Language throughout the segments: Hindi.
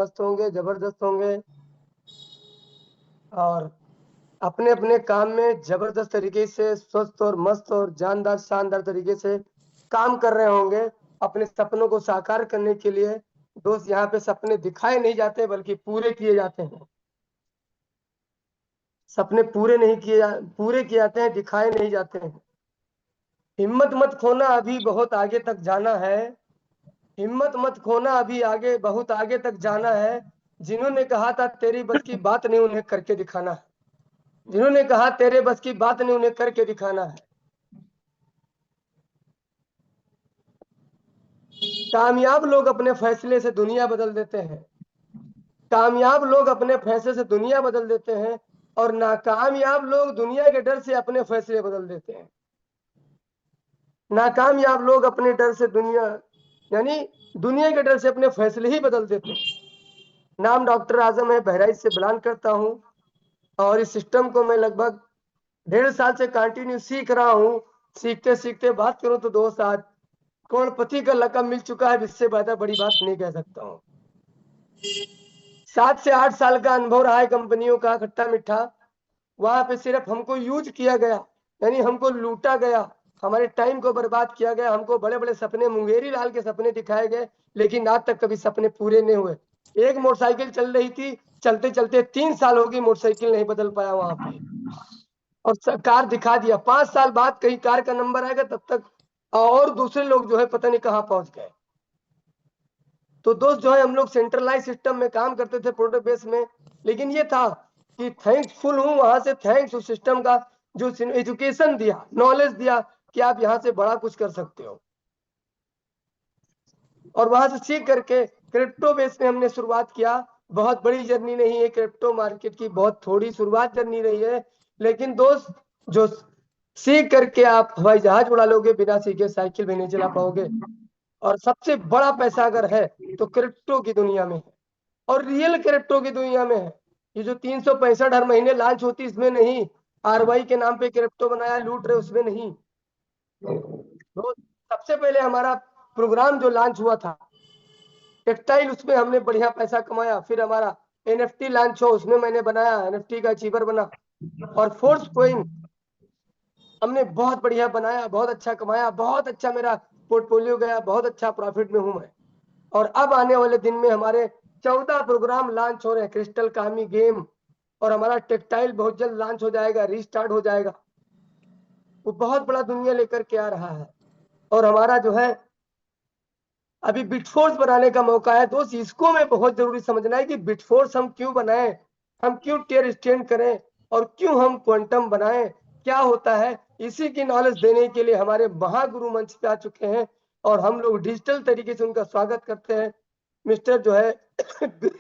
मस्त होंगे, जबरदस्त होंगे और अपने अपने काम में जबरदस्त तरीके से स्वस्थ और मस्त और जानदार शानदार तरीके से काम कर रहे होंगे अपने सपनों को साकार करने के लिए। दोस्त, यहाँ पे सपने दिखाए नहीं जाते बल्कि पूरे किए जाते हैं। सपने पूरे किए जाते हैं, दिखाए नहीं जाते हैं। हिम्मत मत खोना, अभी बहुत आगे तक जाना है। हिम्मत मत खोना, अभी आगे बहुत आगे तक जाना है। जिन्होंने कहा था तेरी बस की बात नहीं, उन्हें करके दिखाना है। जिन्होंने कहा तेरे बस की बात नहीं, उन्हें करके दिखाना है। कामयाब लोग अपने फैसले से दुनिया बदल देते हैं। कामयाब लोग अपने फैसले से दुनिया बदल देते हैं और नाकामयाब लोग दुनिया के डर से अपने फैसले बदल देते हैं। नाकामयाब लोग अपने डर से यानी दुनिया के डर से अपने फैसले ही बदल देते हैं। नाम डॉक्टर आजम है, बहराइच से बिलोंग करता हूं और इस सिस्टम को मैं लगभग 1.5 साल से कंटिन्यू सीख रहा हूं। सीखते सीखते बात करूं तो दोस्त, आज करोड़पति का लक़ब मिल चुका है, इससे ज्यादा बड़ी बात नहीं कह सकता हूं। 7 से 8 साल का अनुभव रहा है कंपनियों का खट्टा मीठा। वहां पे सिर्फ हमको यूज किया गया, यानी हमको लूटा गया, हमारे टाइम को बर्बाद किया गया। हमको बड़े बड़े सपने, मुंगेरी लाल के सपने दिखाए गए, लेकिन आज तक कभी सपने पूरे नहीं हुए। एक मोटरसाइकिल चल रही थी, चलते चलते 3 साल हो गई, मोटरसाइकिल नहीं बदल पाया वहां पे। और कार दिखा दिया, 5 साल बाद कहीं कार का नंबर आएगा, तब तक और दूसरे लोग जो है पता नहीं कहां पहुंच गए। तो दोस्त जो है, हम लोग सेंट्रलाइज सिस्टम में काम करते थे प्रोडक्ट बेस में, लेकिन ये था कि थैंक्सफुल हूं वहां से, थैंक्स उस सिस्टम का जो एजुकेशन दिया, नॉलेज दिया कि आप यहां से बड़ा कुछ कर सकते हो। और वहां से सीख करके क्रिप्टो बेस में हमने शुरुआत किया। बहुत बड़ी जर्नी नहीं है क्रिप्टो मार्केट की, बहुत थोड़ी शुरुआत जर्नी रही है। लेकिन दोस्त, जो सीख करके आप हवाई जहाज उड़ा लोगे, बिना सीखे साइकिल भी नहीं चला पाओगे। और सबसे बड़ा पैसा अगर है तो क्रिप्टो की दुनिया में है, और रियल क्रिप्टो की दुनिया में है। ये जो 365 हर महीने लॉन्च होती, इसमें नहीं। आरवाई के नाम पे क्रिप्टो बनाया, लूट रहे, उसमें नहीं। तो सबसे पहले हमारा प्रोग्राम जो लॉन्च हुआ था टेक्सटाइल, उसमें हमने बढ़िया पैसा कमाया। फिर हमारा एनएफटी लॉन्च हो, उसमें मैंने बनाया, एनएफटी का अचीवर बना। और फोर्स कोइन हमने बहुत बढ़िया बनाया, बहुत अच्छा कमाया, बहुत अच्छा मेरा पोर्टफोलियो गया, बहुत अच्छा प्रॉफिट में हूं मैं। और अब आने वाले दिन में हमारे 14 प्रोग्राम लॉन्च हो रहे हैं, क्रिस्टल कामी गेम, और हमारा टेक्सटाइल बहुत जल्द लॉन्च हो जाएगा, रीस्टार्ट हो जाएगा। वो बहुत बड़ा दुनिया लेकर के आ रहा है। और हमारा जो है अभी बिटफोर्स बनाने का मौका है। दोस्त, इसको मैं बहुत जरूरी समझना है कि बिटफोर्स हम क्यों बनाएं, हम क्यों टेयर स्टैंड करें, और क्यों हम क्वांटम बनाएं, क्या होता है। इसी की नॉलेज देने के लिए हमारे महागुरु मंच पे आ चुके हैं और हम लोग डिजिटल तरीके से उनका स्वागत करते हैं। मिस्टर जो है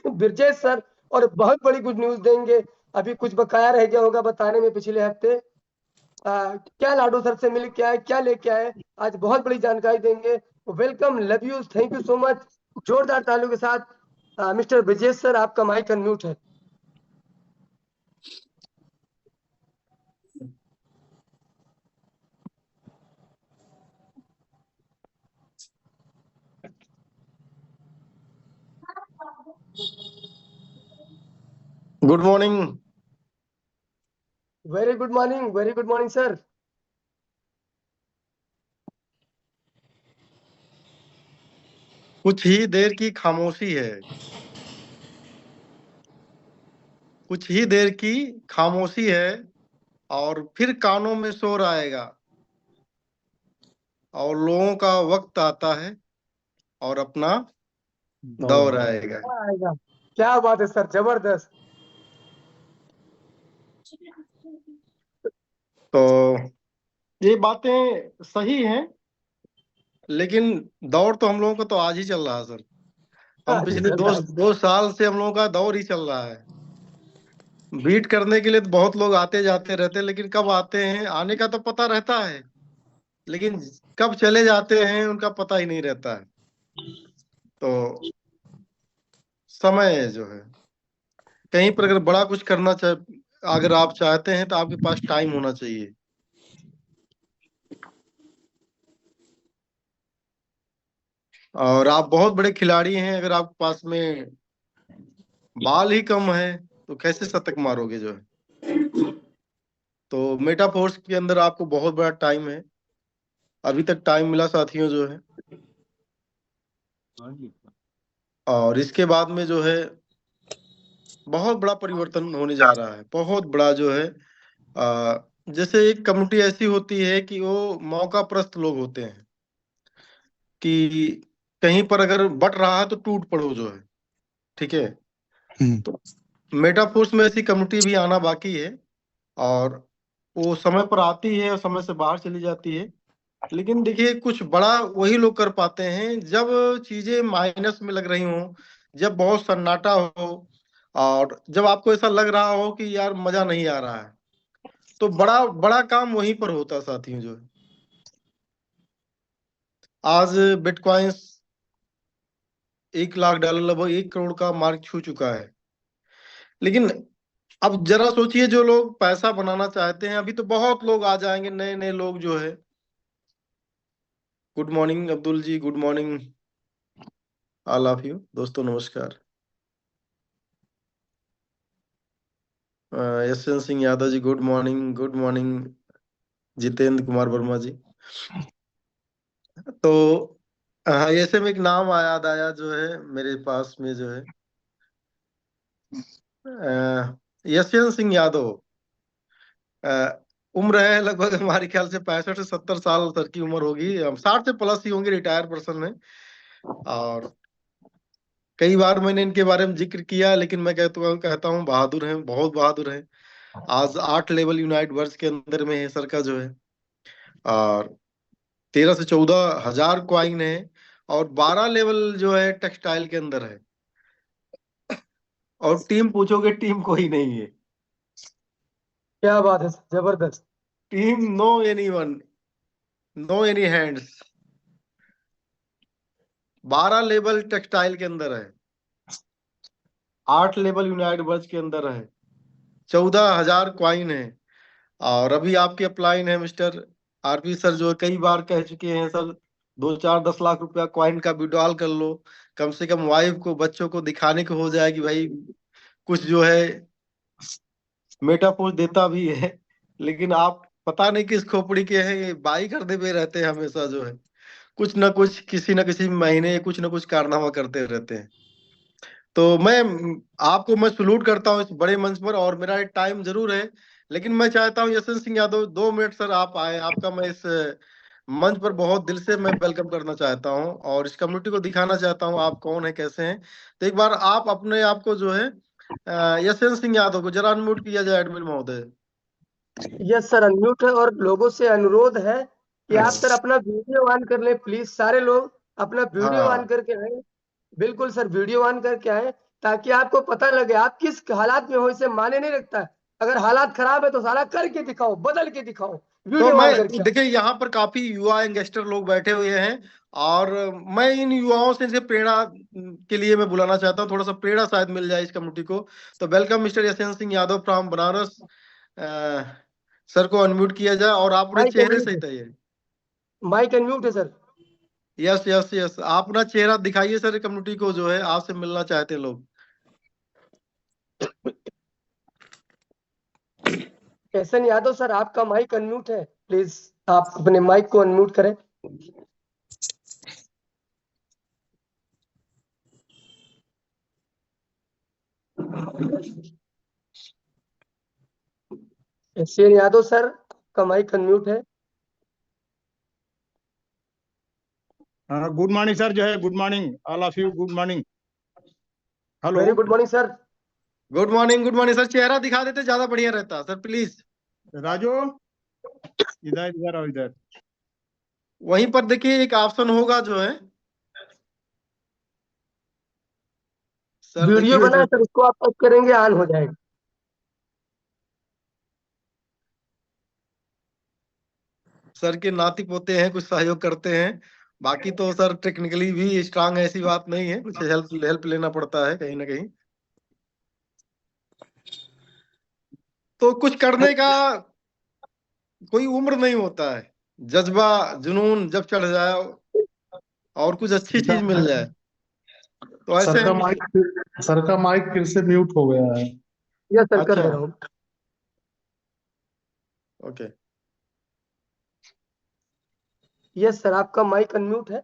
ब्रजेश सर, और बहुत बड़ी गुड न्यूज देंगे। अभी कुछ बकाया रह गया होगा बताने में, पिछले हफ्ते क्या लाडो सर से मिल के आए, क्या लेके आए, आज बहुत बड़ी जानकारी देंगे। Welcome, love you, thank you so much. जोरदार तालियों के साथ मिस्टर ब्रजेश सर, आपका माइक अनम्यूट है। Good morning. Very good morning, very good morning sir. कुछ ही देर की खामोशी है, कुछ ही देर की खामोशी है, और फिर कानों में शोर आएगा, और लोगों का वक्त आता है, और अपना दौर आएगा। आएगा। क्या बात है सर, जबरदस्त। तो ये बातें सही हैं, लेकिन दौर तो हम लोगों का तो आज ही चल रहा है सर। हम पिछले दो चल दो साल से हम लोगों का दौर ही चल रहा है। बीट करने के लिए तो बहुत लोग आते जाते रहते हैं, लेकिन कब आते हैं, आने का तो पता रहता है, लेकिन कब चले जाते हैं उनका पता ही नहीं रहता है। तो समय जो है, कहीं पर अगर बड़ा कुछ करना अगर आप चाहते हैं तो आपके पास टाइम होना चाहिए। और आप बहुत बड़े खिलाड़ी हैं, अगर आपके पास में बाल ही कम है तो कैसे शतक मारोगे जो है। तो मेटाफोर्स के अंदर आपको बहुत बड़ा टाइम है, अभी तक टाइम मिला साथियों जो है। और इसके बाद में जो है बहुत बड़ा परिवर्तन होने जा रहा है, बहुत बड़ा जो है। जैसे एक कम्युनिटी ऐसी होती है कि वो मौका प्रस्त लोग होते हैं कि कहीं पर अगर बट रहा है तो टूट पड़ो जो है, ठीक है। तो मेटाफोर्स में ऐसी कम्युनिटी भी आना बाकी है, और वो समय पर आती है और समय से बाहर चली जाती है। लेकिन देखिए कुछ बड़ा वही लोग कर पाते हैं जब चीजें माइनस में लग रही हों, जब बहुत सन्नाटा हो, और जब आपको ऐसा लग रहा हो कि यार मजा नहीं आ रहा है, तो बड़ा बड़ा काम वहीं पर होता है साथियों जो है। आज बिटकॉइंस $1 लाख, लगभग 1 करोड़ का मार्क छू चुका है। लेकिन अब जरा सोचिए, जो लोग पैसा बनाना चाहते हैं, अभी तो बहुत लोग आ जाएंगे, नए नए लोग जो है। Good morning Abdul ji, good morning all of you दोस्तों, नमस्कार। Yashwant Singh Yadav ji, good morning, good morning. Jitendra Kumar Verma ji. तो ऐसे में एक नाम याद आया जो है मेरे पास में जो है, यशवंत सिंह यादव। अ, उम्र है लगभग हमारे ख्याल से 65 से 70 साल सर की उम्र होगी, हम 60 से प्लस ही होंगे, रिटायर पर्सन है। और कई बार मैंने इनके बारे में जिक्र किया, लेकिन मैं कहता हूँ बहादुर हैं, बहुत बहादुर हैं। आज 8 लेवल यूनाइट वर्ष के अंदर में है सर का जो है, और 13 से 14 हजार क्वाइन है, और 12 लेवल जो है टेक्सटाइल के अंदर है। और टीम पूछोगे, टीम कोई नहीं है। क्या बात है सर, जबरदस्त। Team no any one, no any hands. 12 level textile के अंदर है, 8 लेवल यूनाइट वर्ष के अंदर है, 14 हजार क्वाइन है। और अभी आपके अपलाइन है मिस्टर आरपी सर, जो कई बार कह चुके हैं सर, 2 4 10 लाख रुपया क्वाइन का विड्रॉल कर लो, कम से कम वाइफ को बच्चों को दिखाने को हो जाए कि भाई कुछ जो है मेटाफोर देता भी है। लेकिन आप पता नहीं किस खोपड़ी के हैं, ये बाई करते हुए रहते हैं हमेशा जो है, कुछ ना कुछ किसी न किसी महीने कुछ ना कुछ कारनामा करते रहते हैं। तो मैं सलूट करता हूँ इस बड़े मंच पर, और मेरा एक टाइम जरूर है, लेकिन मैं चाहता हूँ यशवंत सिंह यादव 2 मिनट सर आप आए, आपका मैं इस मंच पर बहुत दिल से मैं वेलकम करना चाहता हूँ, और इस कम्युनिटी को दिखाना चाहता हूँ आप कौन है, कैसे हैं। तो एक बार आप अपने आप को जो है यशवंत सिंह यादव को जरा अनम्यूट किया जाए एडमिन महोदय। यस सर, अनम्यूट है। और लोगों से अनुरोध है कि आप सर अपना वीडियो ऑन कर ले प्लीज, सारे लोग अपना वीडियो ऑन हाँ, करके आए। बिल्कुल सर, वीडियो ऑन करके आए ताकि आपको पता लगे आप किस हालात में हो। इसे माने नहीं रखता है, अगर हालात खराब है तो सारा करके दिखाओ, बदल के दिखाओ। तो वीडियो ऑन मैं करके आओ। देखिए यहाँ पर काफी युवा यंगस्टर लोग बैठे हुए हैं, और मैं इन युवाओं से इनसे प्रेरणा के लिए मैं बुलाना चाहता हूँ, थोड़ा सा प्रेरणा शायद मिल जाए इस कम्युनिटी को। तो welcome mister Yashwant Singh Yadav from Banaras. Sir को अनम्यूट किया जाए, और आप अपने माइक चेहरे अनम्यूट है, सहित आइए। माइक अनम्यूट है सर। यस यस यस, आप अपना चेहरा दिखाइए सर, कम्युनिटी को जो है आपसे मिलना चाहते हैं लोग। एहसन यादव सर, आपका माइक अनम्यूट है, प्लीज आप अपने माइक को अनम्यूट करें। एहसन यादव सर का माइक अनम्यूट है। हाँ, गुड मॉर्निंग सर, जो है good morning all of you, good morning. Hello. Very good morning sir. Good morning, good morning sir, चेहरा दिखा देते ज्यादा बढ़िया रहता सर प्लीज। राजू, इधर इधर और इधर। वहीं पर देखिए एक ऑप्शन होगा जो है, सर वीडियो देखिए बना है सर, उसको आप टच करेंगे ऑन हो जाएगा। सर के नाती पोते हैं, कुछ सहयोग करते हैं। बाकी तो सर टेक्निकली भी स्ट्रांग है, ऐसी बात नहीं है, कुछ हेल्प हेल्प लेना पड़ता है कहीं ना कहीं। तो कुछ करने का कोई उम्र नहीं होता है, जज्बा जुनून जब चढ़ जाए और कुछ अच्छी चीज मिल जाए, तो ऐसे सर का माइक फिर से म्यूट हो गया है। यस सर, कर अच्छा, दे रहा हूँ। ओके। यस सर, आपका माइक अनम्यूट है।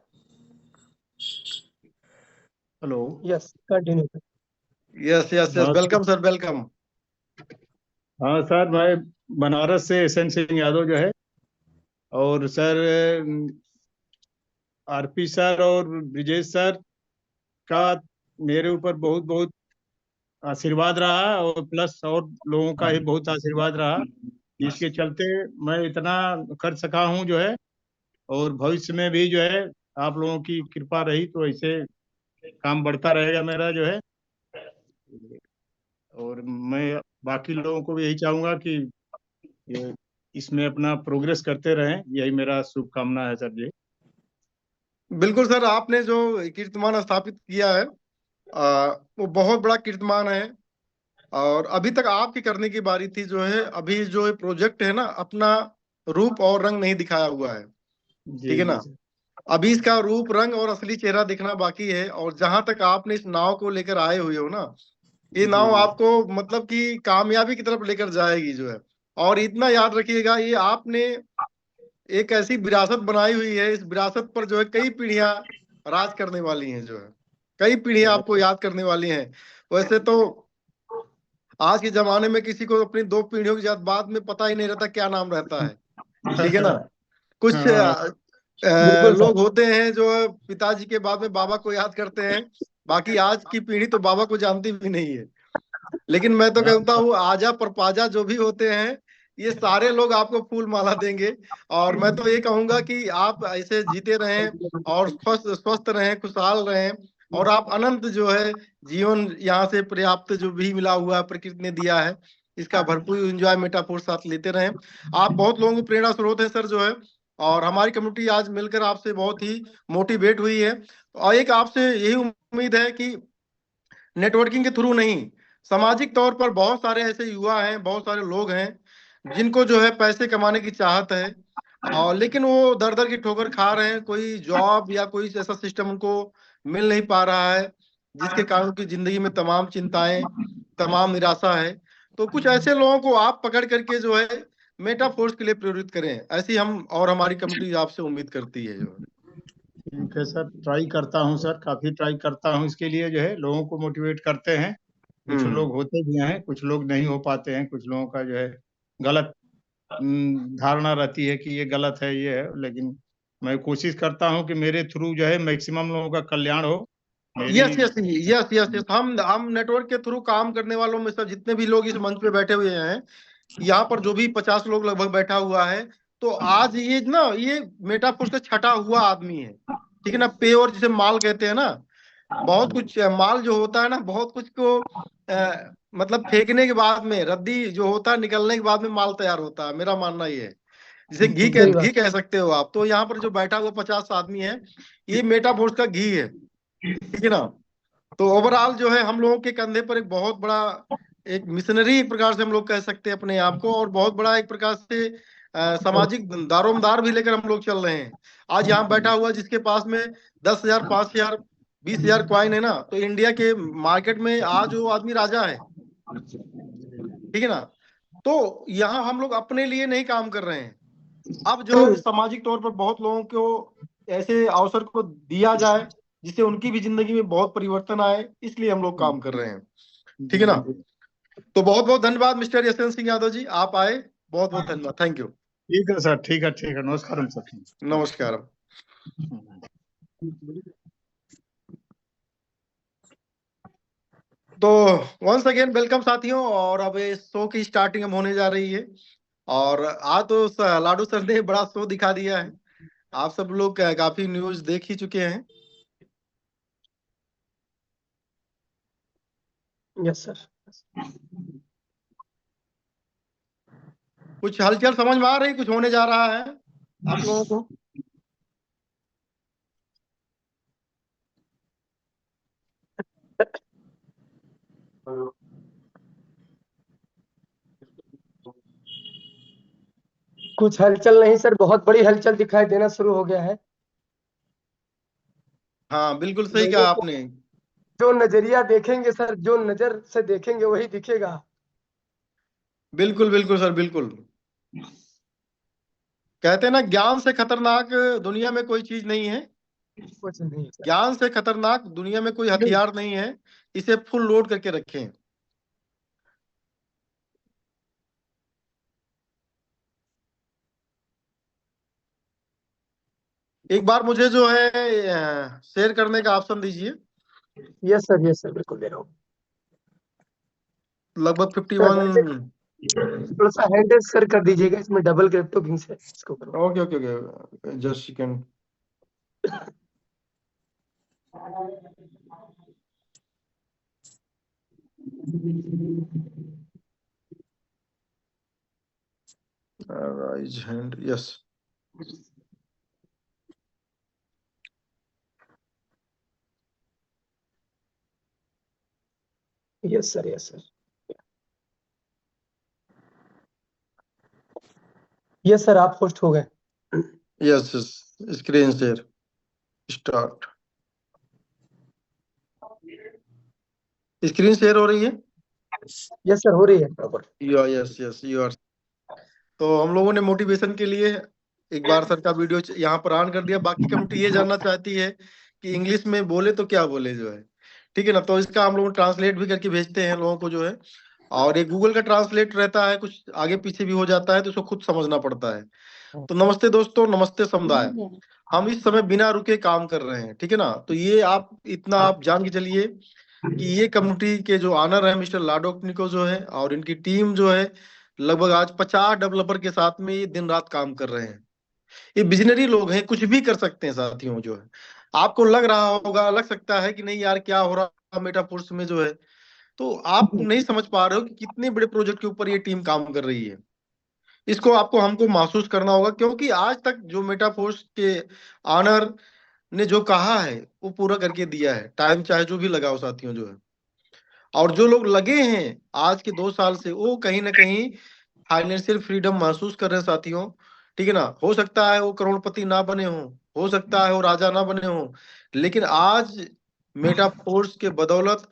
Hello. Yes, continue. Yes yes yes, welcome sir, welcome. हाँ सर, मैं बनारस से एसएन सिंह यादव जो है, और सर आरपी सर और ब्रिजेश सर का मेरे ऊपर बहुत बहुत आशीर्वाद रहा, और प्लस और लोगों का ही बहुत आशीर्वाद रहा, जिसके चलते मैं इतना कर सका हूँ जो है। और भविष्य में भी जो है आप लोगों की कृपा रही तो ऐसे काम बढ़ता रहेगा मेरा जो है। और मैं बाकी लोगों को भी यही चाहूंगा कि ये इसमें अपना प्रोग्रेस करते रहें, यही मेरा शुभकामना है सर जी। बिल्कुल सर, आपने जो कीर्तिमान स्थापित किया है वो बहुत बड़ा कीर्तिमान है। और अभी तक आपकी करने की बारी थी जो है। अभी जो प्रोजेक्ट है ना, अपना रूप और रंग नहीं दिखाया हुआ है, ठीक जी है जी ना। सर। अभी इसका रूप रंग और असली चेहरा दिखना बाकी है। और जहां तक आपने इस नाव को लेकर आए हुए हो ना, ये जी नाव जी आपको मतलब कि कामयाबी की तरफ लेकर जाएगी जो है। और इतना याद रखिएगा, ये आपने एक ऐसी विरासत बनाई हुई है, इस विरासत पर जो है कई पीढ़ियां राज करने वाली हैं जो है। कई पीढ़ियां आपको याद करने वाली हैं। वैसे तो आज के जमाने में किसी को अपनी दो पीढ़ियों के बाद में पता ही नहीं रहता क्या नाम रहता है, ठीक है ना। कुछ हाँ बिल्कुल सर। लोग होते हैं जो पिताजी के बाद में बाबा को याद करते हैं। बाकी आज की पीढ़ी तो बाबा को जानती भी नहीं है। लेकिन मैं तो कहता हूँ आजा परपाजा जो भी होते हैं, ये सारे लोग आपको फूल माला देंगे। और मैं तो ये कहूंगा कि आप ऐसे जीते रहें और स्वस्थ स्वस्थ रहें, खुशहाल रहें। और आप अनंत जो है जीवन यहाँ से पर्याप्त जो भी मिला हुआ है, प्रकृति ने दिया है, इसका भरपूर एंजॉय मेटाफोर साथ लेते रहें। आप बहुत लोगों को प्रेरणा स्रोत है सर जो है। और हमारी कम्युनिटी आज मिलकर आपसे बहुत ही मोटिवेट हुई है। और एक आपसे यही उम्मीद है कि नेटवर्किंग के थ्रू नहीं, सामाजिक तौर पर बहुत सारे ऐसे युवा हैं, बहुत सारे लोग हैं जिनको जो है पैसे कमाने की चाहत है, और लेकिन वो दर दर की ठोकर खा रहे हैं। कोई जॉब या कोई ऐसा सिस्टम उनको मिल नहीं पा रहा है, जिसके कारण उनकी जिंदगी में तमाम चिंताएं, तमाम निराशा है। तो कुछ ऐसे लोगों को आप पकड़ करके जो है मेटाफोर्स के लिए प्रेरित करें, ऐसी हम और हमारी कम्युनिटी आपसे उम्मीद करती है जो है। ठीक है सर, ट्राई करता हूँ सर, काफी ट्राई करता हूँ इसके लिए जो है, लोगों को मोटिवेट करते हैं। कुछ हम्म। लोग होते भी हैं, कुछ लोग नहीं हो पाते हैं, कुछ लोगों का जो है गलत धारणा रहती है कि ये गलत है ये है, लेकिन मैं कोशिश करता हूँ कि मेरे थ्रू जो है मैक्सिमम लोगों का कल्याण हो। मेरी yes yes yes yes yes, हम नेटवर्क के थ्रू काम करने वालों में सब जितने भी लोग इस मंच पे बैठे हुए हैं, यहाँ पर जो भी 50 लोग लगभग बैठा हुआ है, तो आज ये ना, ये मेटाफोर्स का छटा हुआ आदमी है, ठीक है ना। पे और जिसे माल कहते हैं ना, बहुत कुछ माल जो होता है ना, बहुत कुछ को मतलब फेंकने के बाद में, रद्दी जो होता है निकलने के बाद में माल तैयार होता है, मेरा मानना ये है। जिसे सही बात। घी कह सकते हो आप। तो यहाँ पर जो बैठा हुआ 50 आदमी है, ये मेटाफोर्स का घी है, ठीक है ना। तो ओवरऑल जो है हम लोगों के कंधे पर एक बहुत बड़ा एक मिशनरी एक प्रकार से हम लोग कह सकते हैं अपने आप को, और बहुत बड़ा एक प्रकार से सामाजिक दारोमदार भी लेकर हम लोग चल रहे हैं। आज यहाँ बैठा हुआ जिसके पास में 10,000, 5,000, 20,000 क्वाइन है ना, तो इंडिया के मार्केट में आज वो आदमी राजा है, ठीक है ना। तो यहाँ हम लोग अपने लिए नहीं काम कर रहे हैं। अब जो है सामाजिक तौर पर बहुत लोगों को ऐसे अवसर को दिया जाए जिससे उनकी भी जिंदगी में बहुत परिवर्तन आए, इसलिए हम लोग काम कर रहे हैं, ठीक है ना। तो बहुत बहुत धन्यवाद मिस्टर यशवंत सिंह यादव जी, आप आए, बहुत बहुत धन्यवाद, थैंक यू। ठीक है सर, ठीक है ठीक है, नमस्कार सर। नमस्कार। तो वंस अगेन वेलकम साथियों, और अब इस शो की स्टार्टिंग अब होने जा रही है। और आज तो लाडू सर ने बड़ा शो दिखा दिया है। आप सब लोग काफी न्यूज देख ही चुके हैं। Yes sir. कुछ हलचल समझ में आ रही, कुछ होने जा रहा है आप लोगों को? कुछ हलचल नहीं सर, बहुत बड़ी हलचल दिखाई देना शुरू हो गया है। हाँ बिल्कुल सही लोगों कहा को आपने। जो नजरिया देखेंगे सर, जो नजर से देखेंगे वही दिखेगा। बिल्कुल बिल्कुल सर, बिल्कुल। कहते हैं ना, ज्ञान से खतरनाक दुनिया में कोई चीज नहीं है। कुछ नहीं सर। ज्ञान से खतरनाक दुनिया में कोई नहीं, हथियार नहीं है। इसे फुल लोड करके रखें। एक बार मुझे जो है शेयर करने का ऑप्शन दीजिए। यस सर बिल्कुल दे रहा हूँ। लगभग सर 51। थोड़ा सा हैंड सर कर दीजिएगा, इसमें डबल क्रिप्टो किंग्स है, इसको करो। Okay okay okay, just second. Raise hand, yes. Yes sir yes sir, आप होस्ट हो गए। Yes yes, screen share start. Screen share हो रही है। यस सर, हो रही है proper. Yes yes you are. तो हम लोगों ने मोटिवेशन के लिए एक बार सर का वीडियो यहाँ पर ऑन कर दिया। बाकी कमेटी ये जानना चाहती है कि इंग्लिश में बोले तो क्या बोले जो है, ठीक है ना। तो इसका हम लोग ट्रांसलेट भी करके भेजते हैं लोगों को जो है। और एक गूगल का ट्रांसलेट रहता है, कुछ आगे पीछे भी हो जाता है तो उसको खुद समझना पड़ता है। तो नमस्ते दोस्तों, नमस्ते समुदाय। हम इस समय बिना रुके काम कर रहे हैं, ठीक है ना। तो ये आप इतना आप जान के चलिए कि ये कम्युनिटी के जो ऑनर है मिस्टर लाडोनिको जो है, और इनकी टीम जो है, लगभग आज 50 डेवलपर के साथ में ये दिन रात काम कर रहे हैं। ये विजनरी लोग हैं, कुछ भी कर सकते हैं साथियों जो है। आपको लग रहा होगा, लग सकता है कि नहीं यार क्या हो रहा है मेटाफोर्स में जो है, तो आप नहीं समझ पा रहे हो कि कितने बड़े प्रोजेक्ट के ऊपर ये टीम काम कर रही है। इसको आपको हमको महसूस करना होगा, क्योंकि आज तक जो मेटाफोर्स के ऑनर ने जो कहा है वो पूरा करके दिया है, टाइम चाहे जो भी लगाओ साथियों जो है। और जो लोग लगे हैं आज के 2 साल से, वो कहीं ना कहीं फाइनेंशियल फ्रीडम महसूस कर रहे हैं साथियों, ठीक है ना। हो सकता है वो करोड़पति ना बने हो सकता है वो राजा ना बने हो, लेकिन आज मेटाफोर्स के बदौलत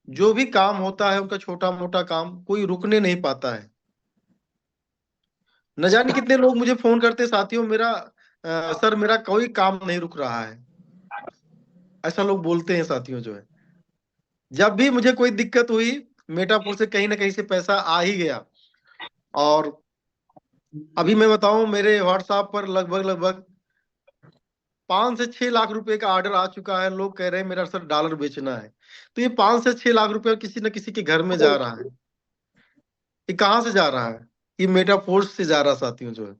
जो भी काम होता है उनका छोटा मोटा काम कोई रुकने नहीं पाता है। न जाने कितने लोग मुझे फोन करते साथियों, मेरा सर मेरा कोई काम नहीं रुक रहा है, ऐसा लोग बोलते हैं साथियों जो है। जब भी मुझे कोई दिक्कत हुई, मेटाफोर से कहीं ना कहीं से पैसा आ ही गया। और अभी मैं बताऊं, मेरे व्हाट्सएप पर लगभग लगभग 5 से 6 लाख रुपए का ऑर्डर आ चुका है। लोग कह रहे हैं मेरा सर डॉलर बेचना है। तो ये 5 से 6 लाख रुपए किसी न किसी के घर में जा रहा है। ये कहाँ से जा रहा है? ये मेटाफोर्स से जा रहा है साथियों जो है।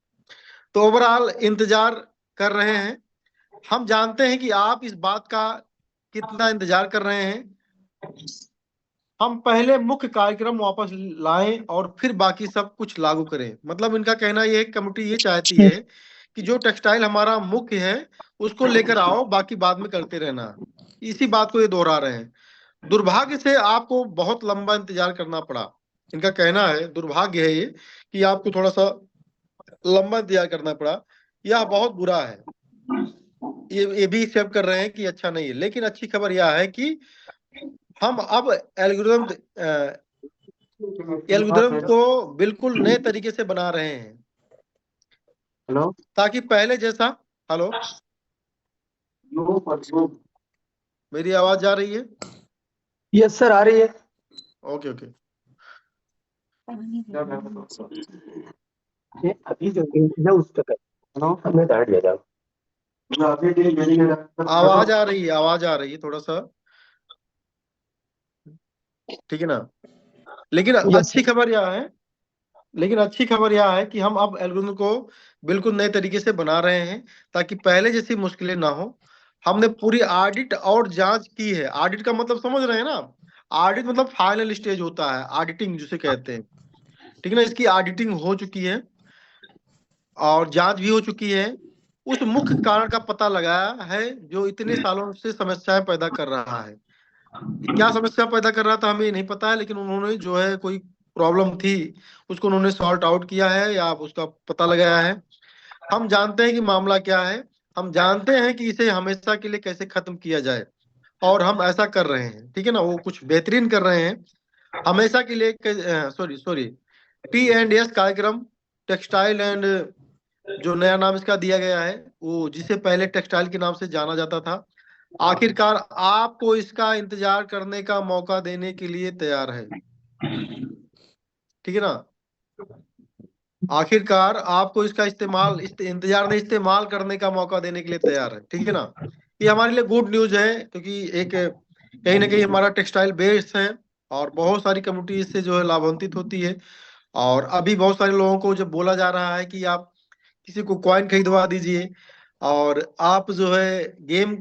तो ओवरऑल इंतजार कर रहे हैं। हम जानते हैं कि आप इस बात का कितना इंतजार कर रहे हैं। हम पहले मुख्य कार्यक्रम वापस लाएं और फिर बाकी सब कुछ लागू करें। मतलब इनका कहना यह है, कमेटी ये चाहती है कि जो टेक्सटाइल हमारा मुख्य है उसको लेकर आओ, बाकी बाद में करते रहना। इसी बात को ये दोहरा रहे हैं। दुर्भाग्य से आपको बहुत लंबा इंतजार करना पड़ा। इनका कहना है, दुर्भाग्य है ये कि आपको थोड़ा सा लंबा इंतजार करना पड़ा। यह बहुत बुरा है। ये भी एक्सेप्ट कर रहे हैं कि अच्छा नहीं है। लेकिन अच्छी खबर यह है कि हम अब एल्गोरिथम को बिल्कुल नए तरीके से बना रहे हैं। हेलो, ताकि पहले जैसा, हेलो, मेरी आवाज जा रही है? यस सर, आ रही है। Okay okay. ये अभी जो है उस पे हमें डाल दिया जाओ। आवाज आ रही है, आवाज आ रही है थोड़ा सा, ठीक है ना। लेकिन यस अच्छी सर। खबर यह है, लेकिन अच्छी खबर यह है कि हम अब एल्गोरिथम को बिल्कुल नए तरीके से बना रहे हैं ताकि पहले जैसी मुश्किलें ना हो। हमने पूरी ऑडिट और जांच की है। ऑडिट का मतलब समझ रहे हैं ना? ऑडिट मतलब फाइनल स्टेज होता है, ऑडिटिंग जिसे कहते हैं, ठीक है ना। इसकी ऑडिटिंग हो चुकी है और जांच भी हो चुकी है। उस मुख्य कारण का पता लगाया है जो इतने सालों से समस्याएं पैदा कर रहा है। क्या समस्या पैदा कर रहा था हमें नहीं पता है, लेकिन उन्होंने जो है कोई प्रॉब्लम थी उसको उन्होंने सॉर्ट आउट किया है या उसका पता लगाया है। हम जानते हैं कि मामला क्या है, हम जानते हैं कि इसे हमेशा के लिए कैसे खत्म किया जाए। और हम ऐसा कर रहे हैं, ठीक है ना, वो कुछ बेहतरीन कर रहे हैं हमेशा के लिए। सॉरी T&S कार्यक्रम, टेक्सटाइल एंड, जो नया नाम इसका दिया गया है, वो जिसे पहले टेक्सटाइल के नाम से जाना जाता था, आखिरकार आपको इसका इंतजार करने का मौका देने के लिए तैयार है, ठीक है ना। आखिरकार आपको इसका इंतजार नहीं, इस्तेमाल करने का मौका देने के लिए तैयार है, ठीक है ना। ये हमारे लिए गुड न्यूज है, क्योंकि एक कहीं ना कहीं हमारा टेक्सटाइल बेस है और बहुत सारी कम्युनिटी इससे जो है लाभान्वित होती है। और अभी बहुत सारे लोगों को जब बोला जा रहा है कि आप किसी को कॉइन खरीदवा दीजिए और आप जो है गेम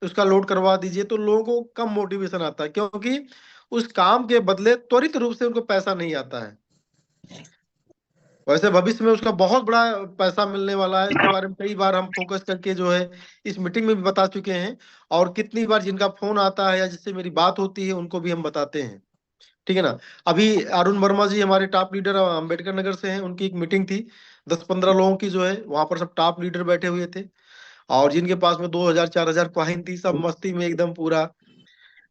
उसका लोड करवा दीजिए, तो लोगों को कम मोटिवेशन आता है, क्योंकि उस काम के बदले त्वरित रूप से उनको पैसा नहीं आता है। वैसे भविष्य में उसका बहुत बड़ा पैसा मिलने वाला है, इसके बारे में कई बार हम फोकस करके जो है इस मीटिंग में भी बता चुके हैं, और कितनी बार जिनका फोन आता है या जिससे मेरी बात होती है उनको भी हम बताते हैं, ठीक है ना। अभी अरुण वर्मा जी हमारे टॉप लीडर अंबेडकर नगर से हैं, उनकी एक मीटिंग थी 10-15 लोगों की जो है, वहां पर सब टॉप लीडर बैठे हुए थे, और जिनके पास में 2000-4000 कॉइन थी, सब मस्ती में एकदम पूरा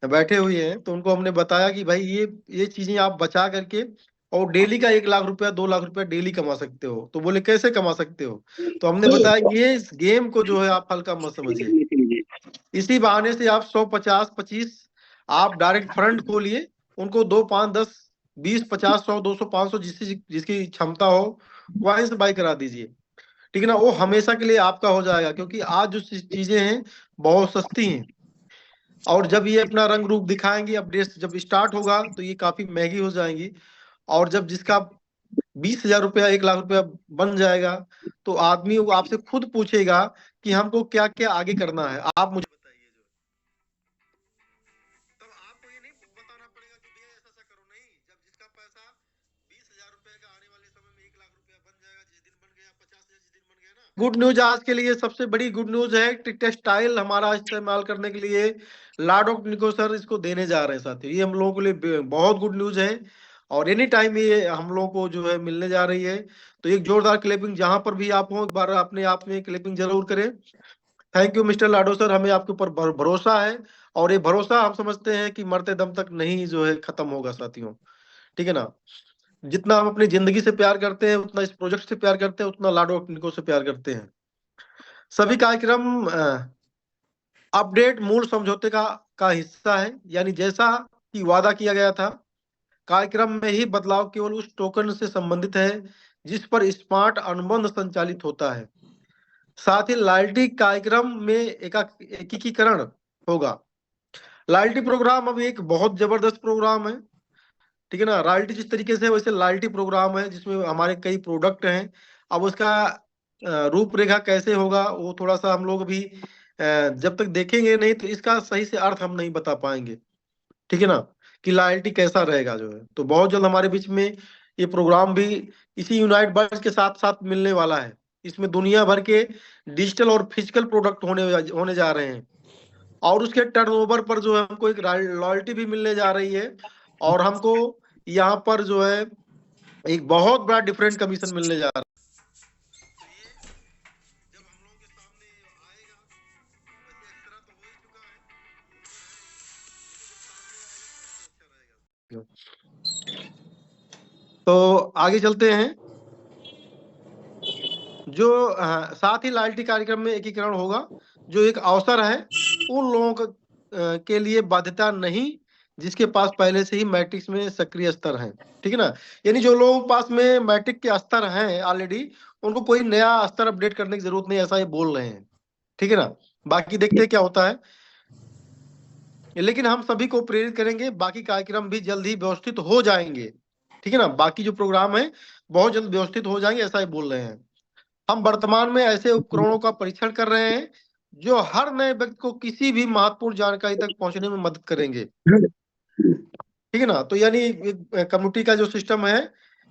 बैठे हुए हैं। तो उनको हमने बताया कि भाई ये चीजें आप बचा करके और डेली का 1 लाख रुपया 2 लाख रुपया डेली कमा सकते हो। तो बोले कैसे कमा सकते हो, तो हमने बताया कि ये इस गेम को जो है आप हल्का मत समझिए, इसी बहाने से आप 100, 50, 25 आप डायरेक्ट फंड खोलिए, उनको 2, 5, 10, 20, 50, 100, 200, 500 जिसकी क्षमता हो वहीं से बाई करा दीजिए, ठीक है ना। वो हमेशा के लिए आपका हो जाएगा, क्योंकि आज जो चीजें हैं बहुत सस्ती हैं, और जब ये अपना रंग रूप दिखाएंगी, अपडेट जब स्टार्ट होगा तो ये काफी महंगी हो जाएंगी। और जब जिसका 20,000 रुपया 1 लाख रुपया बन जाएगा, तो आदमी वो आपसे खुद पूछेगा कि हमको क्या क्या आगे करना है, आप मुझे बताइए। जो तब आपको ये नहीं बताना पड़ेगा कि भैया ऐसा ऐसा करो, नहीं, जब जिसका पैसा 20,000 रुपए का आने वाले समय में 1 लाख रुपया बन जाएगा, जिस दिन बन गया 50,000 जिस दिन बन गया ना। गुड न्यूज आज के लिए सबसे बड़ी गुड न्यूज है, टेक्सटाइल हमारा इस्तेमाल करने के लिए लाडो निको सर इसको देने जा रहे हैं साथियों। ये हम लोगों के लिए बहुत गुड न्यूज है, और एनी टाइम ये हम लोगों को जो है मिलने जा रही है। तो एक जोरदार क्लैपिंग जहां पर भी आप हो, एक बार अपने आप में क्लैपिंग जरूर करें। Thank you mister Lado sir, हमें आपके ऊपर भरोसा है, और ये भरोसा हम समझते हैं कि मरते दम तक नहीं जो है खत्म होगा साथियों, ठीक है ना। जितना हम अपनी जिंदगी से प्यार करते हैं, उतना इस प्रोजेक्ट से प्यार करते हैं, उतना लाडो निको से प्यार करते हैं। सभी कार्यक्रम अपडेट मूल समझौते का हिस्सा है, यानी जैसा कि वादा किया गया था, कार्यक्रम में ही बदलाव केवल उस टोकन से संबंधित है जिस पर स्मार्ट अनुबंध संचालित होता है। साथ ही लॉयल्टी कार्यक्रम में एकीकरण होगा। लॉयल्टी प्रोग्राम अब एक बहुत जबरदस्त प्रोग्राम है, ठीक है ना। रॉयल्टी जिस तरीके से, वैसे लॉयल्टी प्रोग्राम है जिसमें हमारे कई प्रोडक्ट हैं। अब उसका रूपरेखा कैसे होगा वो थोड़ा सा हम लोग भी जब तक देखेंगे नहीं तो इसका सही से अर्थ हम नहीं बता पाएंगे, ठीक है ना, कि लॉयल्टी कैसा रहेगा जो है। तो बहुत जल्द हमारे बीच में ये प्रोग्राम भी इसी यूनाइट बर्ड्स के साथ साथ मिलने वाला है। इसमें दुनिया भर के डिजिटल और फिजिकल प्रोडक्ट होने जा रहे हैं, और उसके टर्नओवर पर जो है हमको एक लॉयल्टी भी मिलने जा रही है, और हमको यहाँ पर जो है एक बहुत बड़ा डिफरेंट कमीशन मिलने जा रहा है। तो आगे चलते हैं। जो साथ ही लॉयल्टी कार्यक्रम में एकीकरण होगा, जो एक अवसर है उन लोगों के लिए बाध्यता नहीं जिसके पास पहले से ही मैट्रिक्स में सक्रिय स्तर है, ठीक है ना। यानी जो लोगों के पास में मैट्रिक के स्तर हैं ऑलरेडी, उनको कोई नया स्तर अपडेट करने की जरूरत नहीं, ऐसा ये बोल रहे हैं, ठीक है ना। बाकी देखते हैं क्या होता है, लेकिन हम सभी को प्रेरित करेंगे, बाकी कार्यक्रम भी जल्द ही व्यवस्थित हो जाएंगे, ठीक है ना। बाकी जो प्रोग्राम है बहुत जल्द व्यवस्थित हो जाएंगे, ऐसा ही बोल रहे हैं। हम वर्तमान में ऐसे उपकरणों का परीक्षण कर रहे हैं जो हर नए व्यक्ति को किसी भी महत्वपूर्ण जानकारी तक पहुंचने में मदद करेंगे, ठीक है ना। तो यानी कम्युनिटी का जो सिस्टम है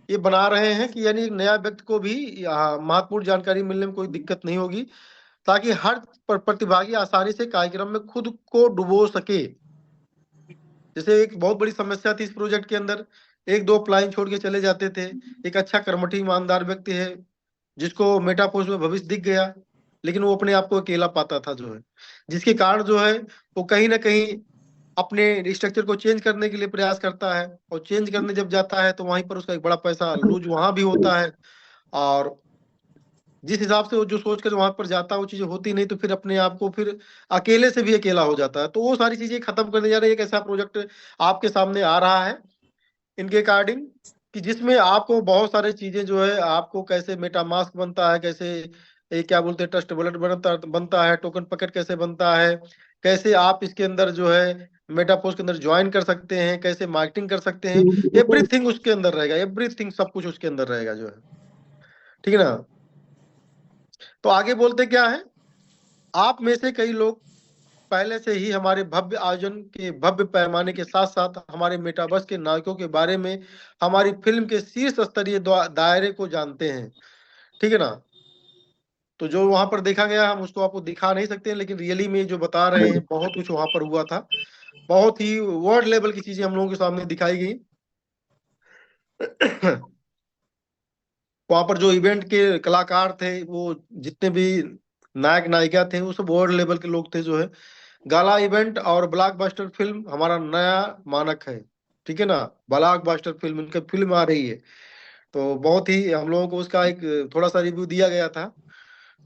ये बना रहे हैं कि यानी नया व्यक्ति को भी महत्वपूर्ण जानकारी मिलने में कोई दिक्कत नहीं होगी, ताकि हर प्रतिभागी आसानी से कार्यक्रम में खुद को डुबो सके। जैसे एक बहुत बड़ी समस्या थी इस प्रोजेक्ट के अंदर, 1-2 अप्लाई छोड़ के चले जाते थे। एक अच्छा कर्मठी ईमानदार व्यक्ति है जिसको मेटापोस्ट में भविष्य दिख गया, लेकिन वो अपने आप को अकेला पाता था जो है, जिसके कारण जो है वो कहीं ना कहीं अपने स्ट्रक्चर को चेंज करने के लिए प्रयास करता है, और चेंज करने जब जाता है तो वहीं पर उसका एक बड़ा पैसा लूज वहां भी होता है, और जिस हिसाब से वो जो सोच कर वहां पर जाता है वो चीजें होती नहीं, तो फिर अपने आप को फिर अकेले से भी अकेला हो जाता है। तो वो सारी चीजें खत्म करने जा रहे हैं। एक ऐसा प्रोजेक्ट आपके सामने आ रहा है इनके अकॉर्डिंग, कि जिसमें आपको बहुत सारी चीजें जो है, आपको कैसे मेटामास्क बनता है, कैसे ये क्या बोलते हैं ट्रस्ट वॉलेट बनता है, टोकन पकेट कैसे बनता है, कैसे आप इसके अंदर जो है मेटापोस्ट के अंदर ज्वाइन कर सकते हैं, कैसे मार्केटिंग कर सकते हैं, एवरीथिंग उसके अंदर रहेगा, एवरीथिंग सब कुछ उसके अंदर रहेगा जो है, ठीक है ना। तो आगे बोलते क्या है, आप में से कई लोग पहले से ही हमारे भव्य आयोजन के भव्य पैमाने के साथ साथ हमारे मेटावर्स के नायकों के बारे में, हमारी फिल्म के शीर्ष स्तरीय दायरे को जानते हैं, ठीक है ना। तो जो वहां पर देखा गया हम उसको आपको दिखा नहीं सकते, लेकिन रियली में जो बता रहे हैं बहुत कुछ वहां पर हुआ था, बहुत ही वर्ल्ड लेवल की चीजें हम लोगों के सामने दिखाई गई। वहां पर जो इवेंट के कलाकार थे, वो जितने भी नायक नायिका थे, वो सब वर्ल्ड लेवल के लोग थे जो है। गाला इवेंट और ब्लॉकबस्टर फिल्म हमारा नया मानक है, ठीक है ना। ब्लॉकबस्टर फिल्म, इनकी फिल्म आ रही है, तो बहुत ही हम लोगों को उसका एक थोड़ा सा रिव्यू दिया गया था,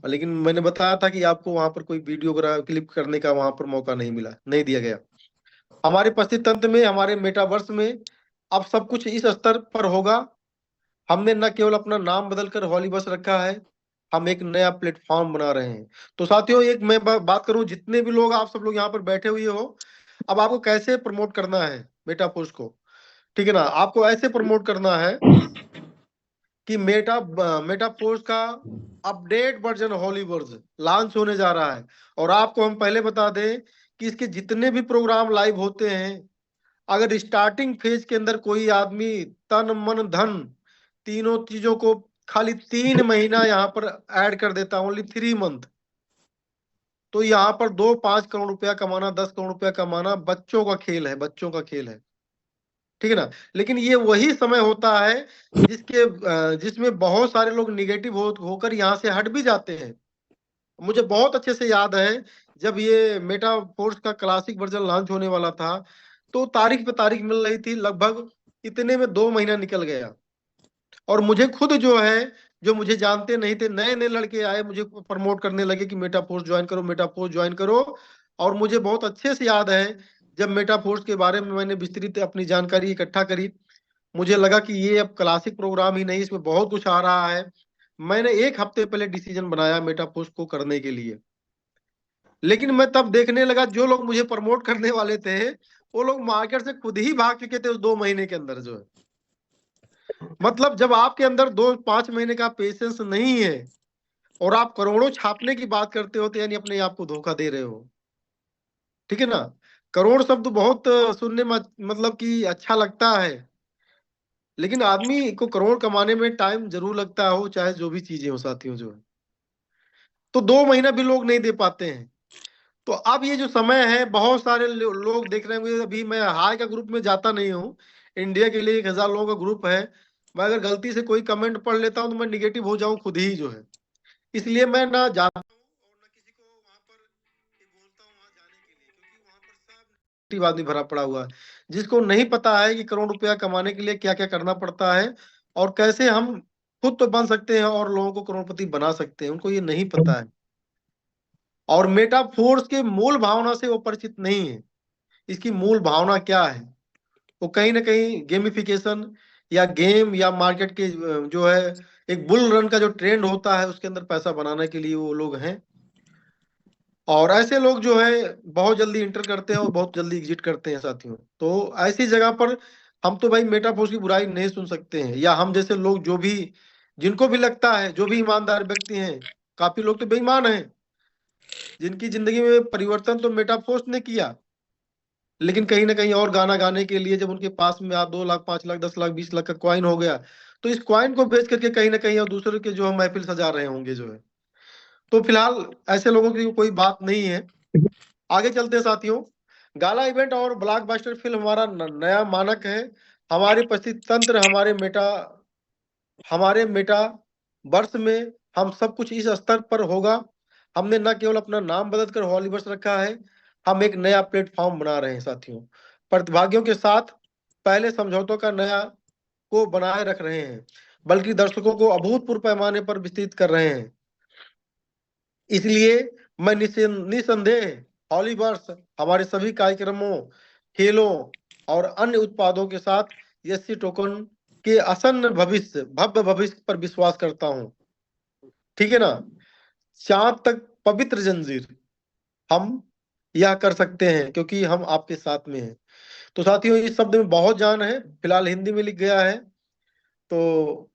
लेकिन मैंने बताया था कि आपको वहां पर कोई वीडियो क्लिप करने का वहां पर मौका नहीं मिला, नहीं दिया गया। हमारे परिस्थिति तंत्र में, हमारे मेटावर्स में अब सब कुछ इस स्तर पर होगा। हमने न केवल अपना नाम बदलकर हॉलीबस रखा है, हम एक नया प्लेटफॉर्म बना रहे हैं। तो साथियों, एक मैं बात करूं, जितने भी लोग आप सब लोग यहाँ पर बैठे हुए हो, अब आपको कैसे प्रमोट करना है मेटापोस्ट को, ठीक है ना। आपको ऐसे प्रमोट करना है कि मेटापोस्ट का अपडेट वर्जन हॉलीवर्स लॉन्च होने जा रहा है। और आपको हम पहले बता दें कि इसके जितने भी प्रोग्राम लाइव होते हैं, अगर स्टार्टिंग फेज के अंदर कोई आदमी तन मन धन तीनों चीजों को खाली 3 महीना यहाँ पर ऐड कर देता, ओनली 3 मंथ, तो यहाँ पर 2-5 करोड़ रुपया कमाना, 10 करोड़ रुपया कमाना बच्चों का खेल है, बच्चों का खेल है, ठीक है ना। लेकिन ये वही समय होता है जिसमें बहुत सारे लोग निगेटिव होकर यहाँ से हट भी जाते हैं। मुझे बहुत अच्छे से याद है, जब ये मेटा फोर्स का क्लासिक वर्जन लॉन्च होने वाला था, तो तारीख पे तारीख मिल रही थी, लगभग इतने में 2 महीना निकल गया। और मुझे खुद जो है, जो मुझे जानते नहीं थे, नए नए लड़के आए, मुझे प्रमोट करने लगे कि मेटा फोर्स ज्वाइन करो, मेटा फोर्स ज्वाइन करो। और मुझे बहुत अच्छे से याद है, जब मेटा फोर्स के बारे में मैंने विस्तृत अपनी जानकारी इकट्ठा करी, मुझे लगा कि ये अब क्लासिक प्रोग्राम ही नहीं, इसमें बहुत कुछ आ रहा है। मैंने 1 हफ्ते पहले डिसीजन बनाया मेटा पोस्ट को करने के लिए। लेकिन मैं तब देखने लगा, जो लोग मुझे प्रमोट करने वाले थे, वो लोग मार्केट से खुद ही भाग चुके थे उस 2 महीने के अंदर जो है। मतलब जब आपके अंदर 2-5 महीने का पेशेंस नहीं है और आप करोड़ों छापने की बात करते हो, तो यानी अपने आप को धोखा दे रहे हो, ठीक है ना। करोड़ शब्द बहुत सुनने में मतलब कि अच्छा लगता है, लेकिन आदमी को करोड़ कमाने में टाइम जरूर लगता हो, चाहे जो भी चीजें हो साथियों जो है। तो 2 महीना भी लोग नहीं दे पाते हैं। तो अब ये जो समय है, बहुत सारे लोग देख रहे होंगे, अभी मैं हाई का ग्रुप में जाता नहीं हूँ, इंडिया के लिए 1,000 लोगों का ग्रुप है। मैं अगर गलती से कोई कमेंट पढ़ लेता हूँ तो मैं निगेटिव हो जाऊं खुद ही जो है, इसलिए मैं ना जाता हूँ और ना किसी को वहां पर ये बोलता हूँ वहां जाने के लिए, क्योंकि वहां पर सब नेगेटिव आदमी भरा पड़ा हुआ है, जिसको नहीं पता है कि करोड़ रुपया कमाने के लिए क्या क्या करना पड़ता है, और कैसे हम खुद तो बन सकते हैं और लोगों को करोड़पति बना सकते हैं, उनको ये नहीं पता है। और मेटाफोर्स के मूल भावना से वो परिचित नहीं है। इसकी मूल भावना क्या है, वो कहीं ना कहीं गेमिफिकेशन या गेम या मार्केट के जो है एक बुल रन का जो ट्रेंड होता है, उसके अंदर पैसा बनाने के लिए वो लोग हैं। और ऐसे लोग जो है बहुत जल्दी इंटर करते हैं और बहुत जल्दी एग्जिट करते हैं साथियों। तो ऐसी जगह पर हम तो भाई मेटाफोर्स की बुराई नहीं सुन सकते हैं, या हम जैसे लोग जो भी, जिनको भी लगता है, जो भी ईमानदार व्यक्ति हैं, काफी लोग तो बेईमान हैं जिनकी जिंदगी में परिवर्तन तो मेटाफोर्स ने किया, लेकिन कहीं ना कहीं और गाना गाने के लिए जब उनके पास में 2 लाख 5 लाख 10 लाख 20 लाख का क्वाइन हो गया, तो इस क्वाइन को बेच करके कहीं ना कहीं और दूसरे के जो है महफिल सजा रहे होंगे जो है। तो फिलहाल ऐसे लोगों की कोई बात नहीं है। आगे चलते हैं साथियों। गाला इवेंट और ब्लॉकबस्टर फिल्म हमारा नया मानक है। हमारी परिस्थिति तंत्र, हमारे मेटा वर्ष में हम सब कुछ इस स्तर पर होगा। हमने न केवल अपना नाम बदल कर हॉलीवर्स रखा है, हम एक नया प्लेटफॉर्म बना रहे हैं साथियों। प्रतिभागियों के साथ पहले समझौतों का नया को बनाए रख रहे हैं, बल्कि दर्शकों को अभूतपूर्व पैमाने पर विस्तृत कर रहे हैं। इसलिए मैं निसंदेह हॉलीवर्स हमारे सभी कार्यक्रमों, खेलों और अन्य उत्पादों के साथ यस्सी टोकन के आसन्न भविष्य, भव्य भविष्य पर विश्वास करता हूं। ठीक है ना? चांद तक पवित्र जंजीर, हम यह कर सकते हैं क्योंकि हम आपके साथ में हैं। तो साथियों, इस शब्द में बहुत जान है। फिलहाल हिंदी में लिख गया है, तो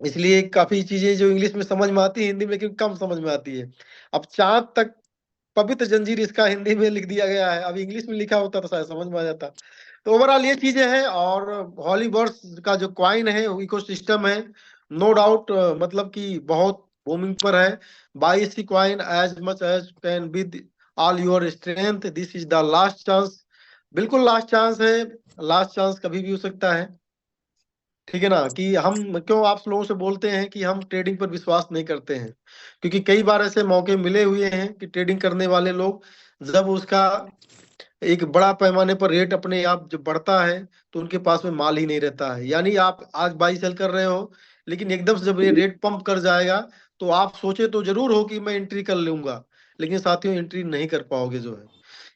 इसलिए काफी चीजें जो इंग्लिश में समझ में आती है, हिंदी में लेकिन कम समझ में आती है। अब चांद तक पवित्र जंजीर इसका हिंदी में लिख दिया गया है, अब इंग्लिश में लिखा होता तो शायद समझ में आ जाता। तो ओवरऑल ये चीजें हैं। और हॉलीवर्स का जो क्वाइन है, इकोसिस्टम है, नो डाउट, मतलब कि बहुत बूमिंग पर है। Buy sea coin as much as can with all your strength, this is the last chance. बिल्कुल लास्ट चांस है, लास्ट चांस कभी भी हो सकता है। ठीक है ना? कि हम क्यों आप लोगों से बोलते हैं कि हम ट्रेडिंग पर विश्वास नहीं करते हैं, क्योंकि कई बार ऐसे मौके मिले हुए हैं कि ट्रेडिंग करने वाले लोग जब उसका एक बड़ा पैमाने पर रेट अपने आप जब बढ़ता है तो उनके पास में माल ही नहीं रहता है। यानी आप आज बाई सेल कर रहे हो, लेकिन एकदम से जब ये रेट पंप कर जाएगा तो आप सोचे तो जरूर हो कि मैं एंट्री कर लूंगा, लेकिन साथियों एंट्री नहीं कर पाओगे जो है।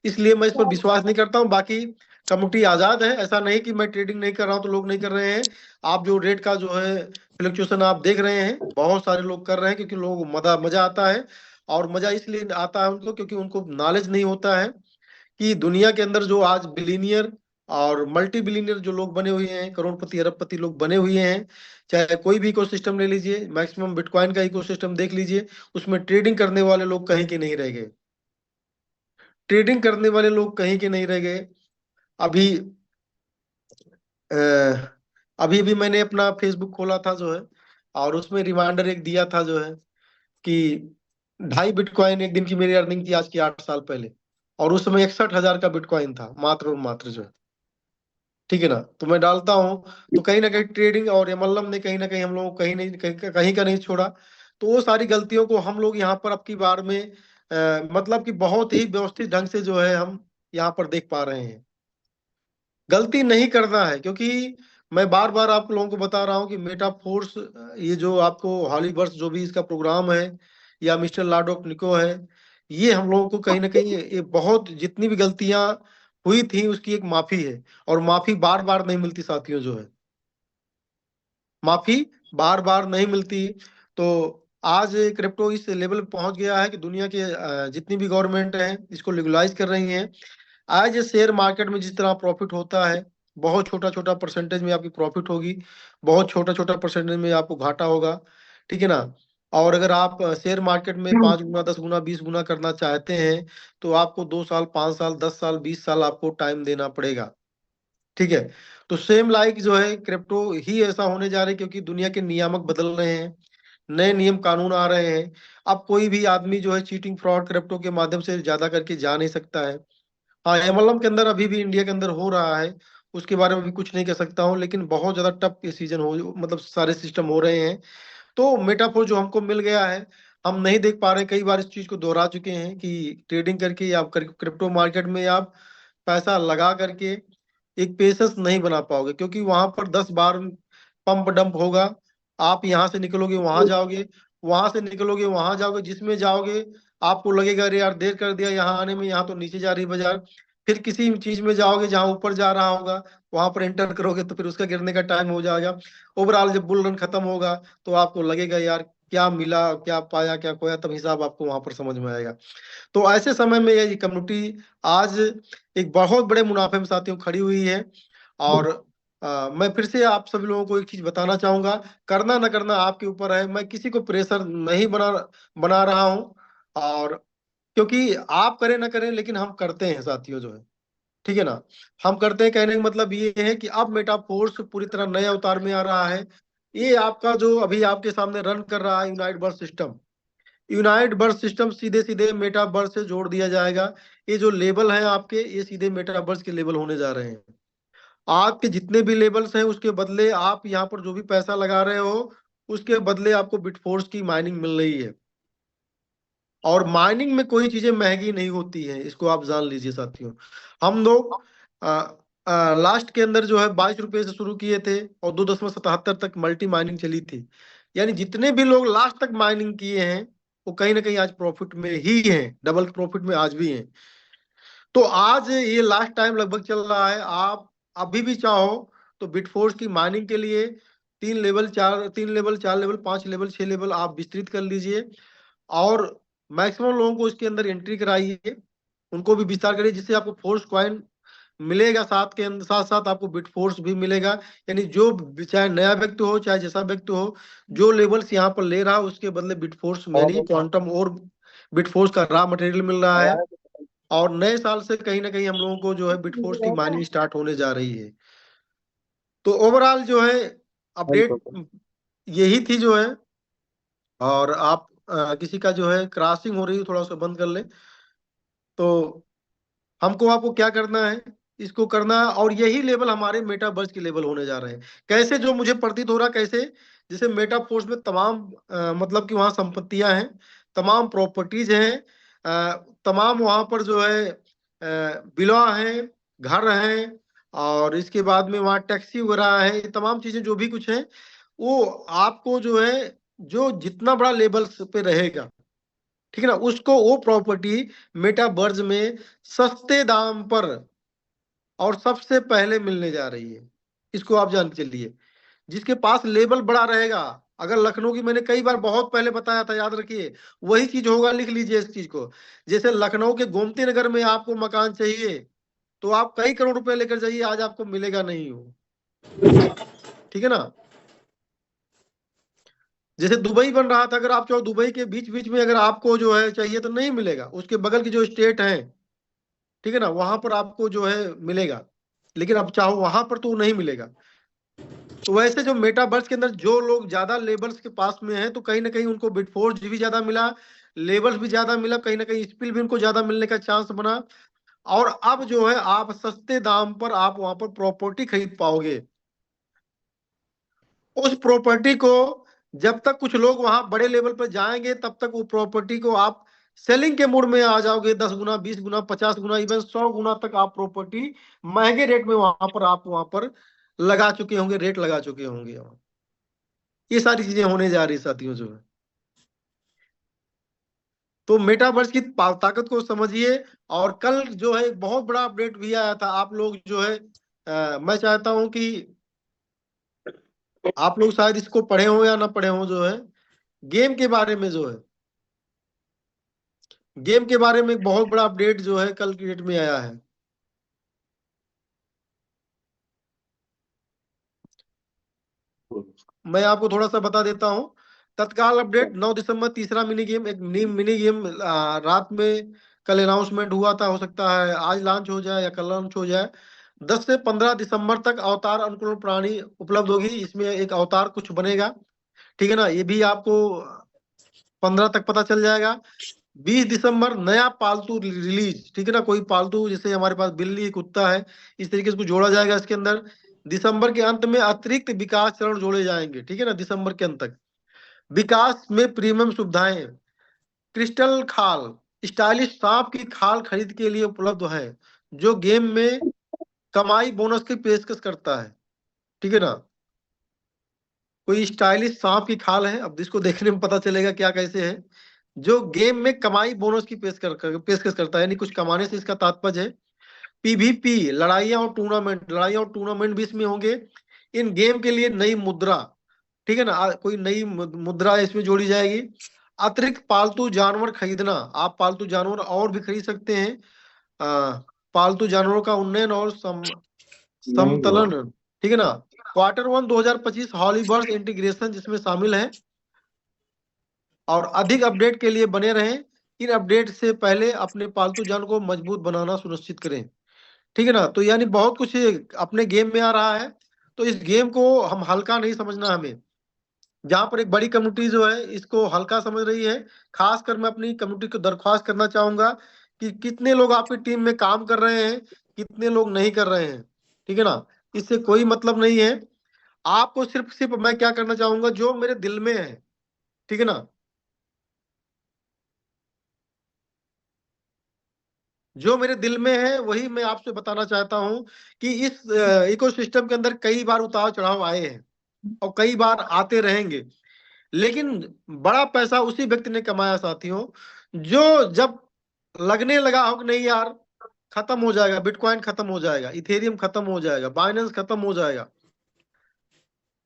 इसलिए मैं इस पर विश्वास नहीं करता हूँ। बाकी कम्युनिटी आजाद है, ऐसा नहीं कि मैं ट्रेडिंग नहीं कर रहा हूँ तो लोग नहीं कर रहे हैं। आप जो रेट का जो है फ्लक्चुएशन आप देख रहे हैं, बहुत सारे लोग कर रहे हैं, क्योंकि लोगों को मजा आता है। और मजा इसलिए आता है उनको क्योंकि उनको नॉलेज नहीं होता है कि दुनिया के अंदर जो आज बिलीनियर और मल्टी बिलीनियर जो लोग बने हुए हैं, करोड़पति अरबपति लोग बने हुए हैं, चाहे कोई भी इकोसिस्टम ले लीजिए, मैक्सिमम बिटकॉइन का इकोसिस्टम देख लीजिए, उसमें ट्रेडिंग करने वाले लोग कहीं के नहीं रह गए। ट्रेडिंग करने वाले लोग कहीं के नहीं रह गए। अभी अभी भी मैंने अपना फेसबुक खोला था जो है, और उसमें रिमाइंडर एक दिया था जो है कि 2.5 बिटकॉइन एक दिन की मेरी अर्निंग थी आज की 8 साल पहले, और उस समय 61,000 का बिटकॉइन था मात्र और मात्र जो है। ठीक है ना? तो मैं डालता हूँ, तो कहीं ना कहीं ट्रेडिंग और एमएलएम ने कहीं ना कहीं हम लोगों को कहीं का नहीं छोड़ा। तो वो सारी गलतियों को हम लोग यहाँ पर अब की बार में मतलब कि बहुत ही व्यवस्थित ढंग से जो है हम यहाँ पर देख पा रहे हैं। गलती नहीं करना है, क्योंकि मैं बार बार आप लोगों को बता रहा हूँ कि मेटाफोर्स, ये जो आपको हॉलीवर्स जो भी इसका प्रोग्राम है, या मिस्टर लाडोक निको है, ये हम लोगों को कहीं ना कहीं ये बहुत जितनी भी गलतियां हुई थी उसकी एक माफी है। और माफी बार बार नहीं मिलती साथियों जो है, माफी बार बार नहीं मिलती। तो आज क्रिप्टो इस लेवल पे पहुंच गया है कि दुनिया के जितनी भी गवर्नमेंट है इसको लीगलाइज कर रही हैं। आज शेयर मार्केट में जिस तरह प्रॉफिट होता है, बहुत छोटा छोटा परसेंटेज में आपकी प्रॉफिट होगी, बहुत छोटा छोटा परसेंटेज में आपको घाटा होगा। ठीक है ना? और अगर आप शेयर मार्केट में 5 गुना 10 गुना 20 गुना करना चाहते हैं तो आपको 2 साल 5 साल 10 साल 20 साल आपको टाइम देना पड़ेगा। ठीक है? तो सेम लाइक जो है क्रिप्टो ही ऐसा होने जा रहा है, क्योंकि दुनिया के नियामक बदल रहे हैं, नए नियम कानून आ रहे हैं। अब कोई भी आदमी जो है चीटिंग फ्रॉड क्रिप्टो के माध्यम से ज्यादा करके जा नहीं सकता है। हाँ, एमएलएम के अंदर अभी भी इंडिया के अंदर हो रहा है, उसके बारे में भी कुछ नहीं कह सकता हूँ, लेकिन बहुत ज्यादा टफ ये सीजन हो, मतलब सारे सिस्टम हो रहे हैं। तो मेटाफोर जो हमको मिल गया है, हम नहीं देख पा रहे। कई बार इस चीज को दोहरा चुके हैं कि ट्रेडिंग करके या क्रिप्टो मार्केट में आप पैसा लगा करके एक पेशेंस नहीं बना पाओगे, क्योंकि वहां पर 10 बार पंप डंप होगा। आप यहाँ से निकलोगे वहां जाओगे, वहां से निकलोगे वहां जाओगे, जिसमें जाओगे आपको लगेगा अरे यार देर कर दिया यहाँ आने में, यहाँ तो नीचे जा रही है बाजार। फिर किसी चीज में जाओगे जहां ऊपर जा रहा होगा, वहां पर एंटर करोगे तो फिर उसका गिरने का टाइम हो जाएगा। ओवरऑल जब बुल रन खत्म होगा तो आपको लगेगा यार क्या मिला, क्या पाया, क्या खोया, तब हिसाब आपको वहां पर समझ में आएगा। तो ऐसे समय में ये कम्युनिटी आज एक बहुत बड़े मुनाफे में साथियों खड़ी हुई है। और मैं फिर से आप सभी लोगों को एक चीज बताना चाहूंगा, करना ना करना आपके ऊपर है। मैं किसी को प्रेशर नहीं बना रहा हूं, और क्योंकि आप करें ना करें लेकिन हम करते हैं साथियों जो है। ठीक है ना? हम करते हैं, कहने का मतलब ये है कि अब मेटाफोर्स पूरी तरह नए अवतार में आ रहा है। ये आपका जो अभी आपके सामने रन कर रहा है unite birth system, unite birth system सीधे सीधे मेटावर्स से जोड़ दिया जाएगा। ये जो लेवल है आपके, ये सीधे मेटावर्स के लेवल होने जा रहे हैं। आपके जितने भी लेवल्स हैं उसके बदले आप यहाँ पर जो भी पैसा लगा रहे हो उसके बदले आपको बिटफोर्स की माइनिंग मिल रही है। और माइनिंग में कोई चीजें महंगी नहीं होती है, इसको आप जान लीजिए साथियों। हम लोग लास्ट के अंदर जो है 22 रुपए से शुरू किए थे और 2.77 तक मल्टी माइनिंग चली थी। यानी जितने भी लोग लास्ट तक माइनिंग किए हैं वो कहीं ना कहीं आज प्रॉफिट में ही हैं, डबल प्रॉफिट में आज भी हैं। तो आज ये लास्ट टाइम लगभग चल रहा है। आप अभी भी चाहो तो बिटफोर्स की माइनिंग के लिए 3 लेवल 4 लेवल 5 लेवल 6 लेवल आप विस्तृत कर लीजिए और मैक्सिमम लोगों को इसके अंदर एंट्री कराइए, उनको भी विस्तार करिए, जिससे आपको फोर्स कॉइन मिलेगा, साथ के अंदर साथ साथ आपको बिट फोर्स भी मिलेगा। यानी जो चाहे नया व्यक्ति हो चाहे जैसा व्यक्ति हो, जो लेवल्स यहाँ पर ले रहा है उसके बदले बिट फोर्स यानी क्वांटम और बिट फोर्स का रॉ मटेरियल मिल रहा है। और नए साल से कहीं ना कहीं हम लोगों को जो है बिट फोर्स की माइनिंग स्टार्ट होने जा रही है। तो ओवरऑल जो है अपडेट यही थी जो है। और आप किसी का जो है क्रॉसिंग हो रही है थोड़ा सा बंद कर ले। तो हमको आपको क्या करना है, इसको करना है और यही लेवल हमारे मेटावर्स के लेवल होने जा रहे हैं। कैसे, जो मुझे प्रतीत हो रहा कैसे, जैसे मेटाफोर्स में तमाम मतलब कि वहाँ संपत्तियां हैं, तमाम प्रॉपर्टीज हैं, तमाम वहाँ पर जो है बिला हैं, घर हैं, और इसके बाद में वहाँ टैक्सी वगैरह है, ये तमाम चीजें जो भी कुछ है वो आपको जो है जो जितना बड़ा लेवल्स पे रहेगा, ठीक है ना, उसको वो प्रॉपर्टी मेटावर्स में सस्ते दाम पर और सबसे पहले मिलने जा रही है। इसको आप जान के चलिए। जिसके पास लेवल बड़ा रहेगा, अगर लखनऊ की मैंने कई बार बहुत पहले बताया था, याद रखिए, वही चीज होगा, लिख लीजिए इस चीज को। जैसे लखनऊ के गोमती नगर में आपको मकान चाहिए तो आप कई करोड़ रुपए लेकर जाइए, आज आपको मिलेगा नहीं हो, ठीक है ना। जैसे दुबई बन रहा था, अगर आप चाहो दुबई के बीच बीच में अगर आपको जो है चाहिए तो नहीं मिलेगा, उसके बगल की जो स्टेट है, ठीक है ना, वहां पर आपको जो है मिलेगा, लेकिन अब चाहो वहां पर तो नहीं मिलेगा। तो वैसे जो मेटावर्स के अंदर जो लोग ज्यादा लेबल्स के पास में हैं तो कहीं ना कहीं उनको बिटफोर्स भी ज्यादा मिला, लेबल्स भी ज्यादा मिला, कहीं ना कहीं स्पिल भी उनको ज्यादा मिलने का चांस बना। और अब जो है आप सस्ते दाम पर आप वहां पर प्रॉपर्टी खरीद पाओगे। उस प्रॉपर्टी को जब तक कुछ लोग वहां बड़े लेवल पर जाएंगे तब तक वो प्रॉपर्टी को आप सेलिंग के मूड में आ जाओगे। 10 गुना 20 गुना 50 गुना इवन 100 गुना तक आप प्रॉपर्टी महंगे रेट में वहां पर लगा चुके होंगे, रेट लगा चुके होंगे। ये सारी चीजें होने जा रही साथियों जो है। तो मेटावर्स की ताकत को समझिए। और कल जो है एक बहुत बड़ा अपडेट भी आया था। आप लोग जो है मैं चाहता हूं कि आप लोग शायद इसको पढ़े हो या ना पढ़े हो, जो है गेम के बारे में, जो है गेम के बारे में एक बहुत बड़ा अपडेट जो है कल की डेट में आया है। मैं आपको थोड़ा सा बता देता हूं। तत्काल अपडेट 9 दिसंबर तीसरा मिनी गेम, एक मिनी गेम रात में कल अनाउंसमेंट हुआ था, हो सकता है आज लॉन्च हो जाए या कल लॉन्च हो जाए। 10 से 15 दिसंबर तक अवतार अनुकूल प्राणी उपलब्ध होगी। इसमें एक अवतार कुछ बनेगा, ठीक है ना, ये भी आपको 15 तक पता चल जाएगा। 20 दिसंबर नया पालतू रिलीज, ठीक है ना, कोई पालतू जैसे हमारे पास बिल्ली कुत्ता है इस तरीके से कुछ जोड़ा जाएगा इसके अंदर। दिसंबर के अंत में अतिरिक्त विकास चरण जोड़े जाएंगे, ठीक है ना, दिसंबर के अंत तक। विकास में प्रीमियम सुविधाएं, क्रिस्टल खाल, स्टाइलिश सांप की खाल खरीद के लिए उपलब्ध है, जो गेम में कमाई बोनस की पेशकश करता है, ठीक है ना। कोई स्टाइलिश सांप की खाल है, अब इसको देखने में पता चलेगा क्या कैसे है, जो गेम में कमाई बोनस की पेशकश करता है, यानी कुछ कमाने से इसका तात्पर्य है। पीवीपी, लड़ाइयां और टूर्नामेंट भी इसमें होंगे। इन गेम के लिए नई मुद्रा, ठीक है ना, कोई नई मुद्रा इसमें जोड़ी जाएगी। अतिरिक्त पालतू जानवर खरीदना, आप पालतू जानवर और भी खरीद सकते हैं। पालतू जानवरों का उन्नयन और समतलन, ठीक है ना। Q1 2025 हॉलीवर्स इंटीग्रेशन जिसमें शामिल है। और अधिक अपडेट के लिए बने रहें। इन अपडेट से पहले अपने पालतू जानवर को मजबूत बनाना सुनिश्चित करें, ठीक है ना। तो यानी बहुत कुछ अपने गेम में आ रहा है। तो इस गेम को हम हल्का नहीं समझना हमें। जहां पर एक बड़ी कम्युनिटी जो है इसको हल्का समझ रही है, खासकर मैं अपनी कम्युनिटी को दरख्वास्त करना चाहूंगा कि कितने लोग आपकी टीम में काम कर रहे हैं, कितने लोग नहीं कर रहे हैं, ठीक है ना। इससे कोई मतलब नहीं है। आपको सिर्फ सिर्फ मैं क्या करना चाहूंगा, जो मेरे दिल में है, ठीक है ना, जो मेरे दिल में है वही मैं आपसे बताना चाहता हूं कि इस इकोसिस्टम के अंदर कई बार उतार चढ़ाव आए हैं और कई बार आते रहेंगे, लेकिन बड़ा पैसा उसी व्यक्ति ने कमाया साथियों, जो जब लगने लगा हो कि नहीं यार खत्म हो जाएगा, बिटकॉइन खत्म हो जाएगा, इथेरियम खत्म हो जाएगा, बाइनेंस खत्म हो जाएगा,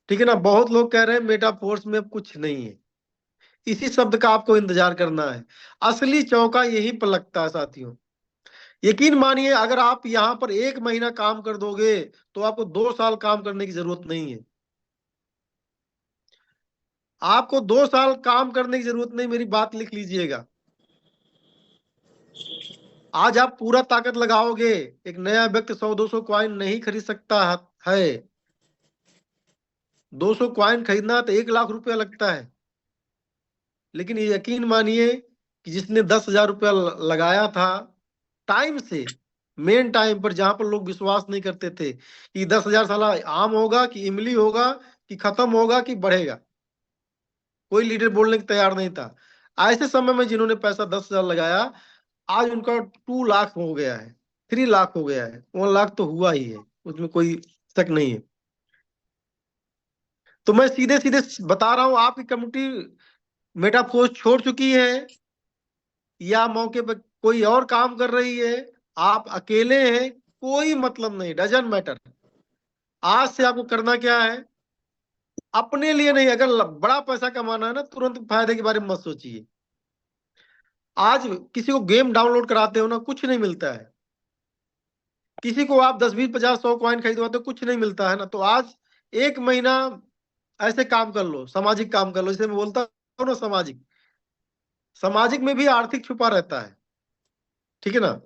ठीक है ना, बहुत लोग कह रहे हैं मेटाफोर्स में अब कुछ नहीं है, इसी शब्द का आपको इंतजार करना है। असली चौका यही पर लगता है साथियों। यकीन मानिए अगर आप यहां पर 1 महीना काम कर दोगे तो आपको 2 साल काम करने की जरूरत नहीं है। आपको 2 साल काम करने की जरूरत नहीं, मेरी बात लिख लीजिएगा। आज आप पूरा ताकत लगाओगे, एक नया व्यक्ति 100-200 कॉइन नहीं खरीद सकता है। 200 कॉइन खरीदना तो 1 लाख रुपया लगता है, लेकिन ये यकीन मानिए कि जिसने 10,000 रुपया लगाया था टाइम से, मेन टाइम पर, जहां पर लोग विश्वास नहीं करते थे कि 10,000 साला आम होगा कि इमली होगा कि खत्म होगा कि बढ़ेगा, कोई लीडर बोलने को तैयार नहीं था, ऐसे समय में जिन्होंने पैसा 10,000 लगाया, आज उनका 2 लाख हो गया है, 3 लाख हो गया है, 1 लाख तो हुआ ही है, उसमें कोई शक नहीं है। तो मैं सीधे सीधे बता रहा हूं, आपकी कम्युनिटी मेटाफोर्स छोड़ चुकी है या मौके पर कोई और काम कर रही है, आप अकेले हैं, कोई मतलब नहीं, डजंट मैटर। आज से आपको करना क्या है, अपने लिए नहीं, अगर बड़ा पैसा कमाना है ना, तुरंत फायदे के बारे में मत सोचिए। आज किसी को गेम डाउनलोड कराते हो ना, कुछ नहीं मिलता है, किसी को आप 10, 20, 50, 100 कॉइन खरीदवाते हो, कुछ नहीं मिलता है ना। तो आज 1 महीना ऐसे काम कर लो, सामाजिक काम कर लो, जैसे मैं बोलता हूँ ना, सामाजिक, सामाजिक में भी आर्थिक छुपा रहता है, ठीक है ना।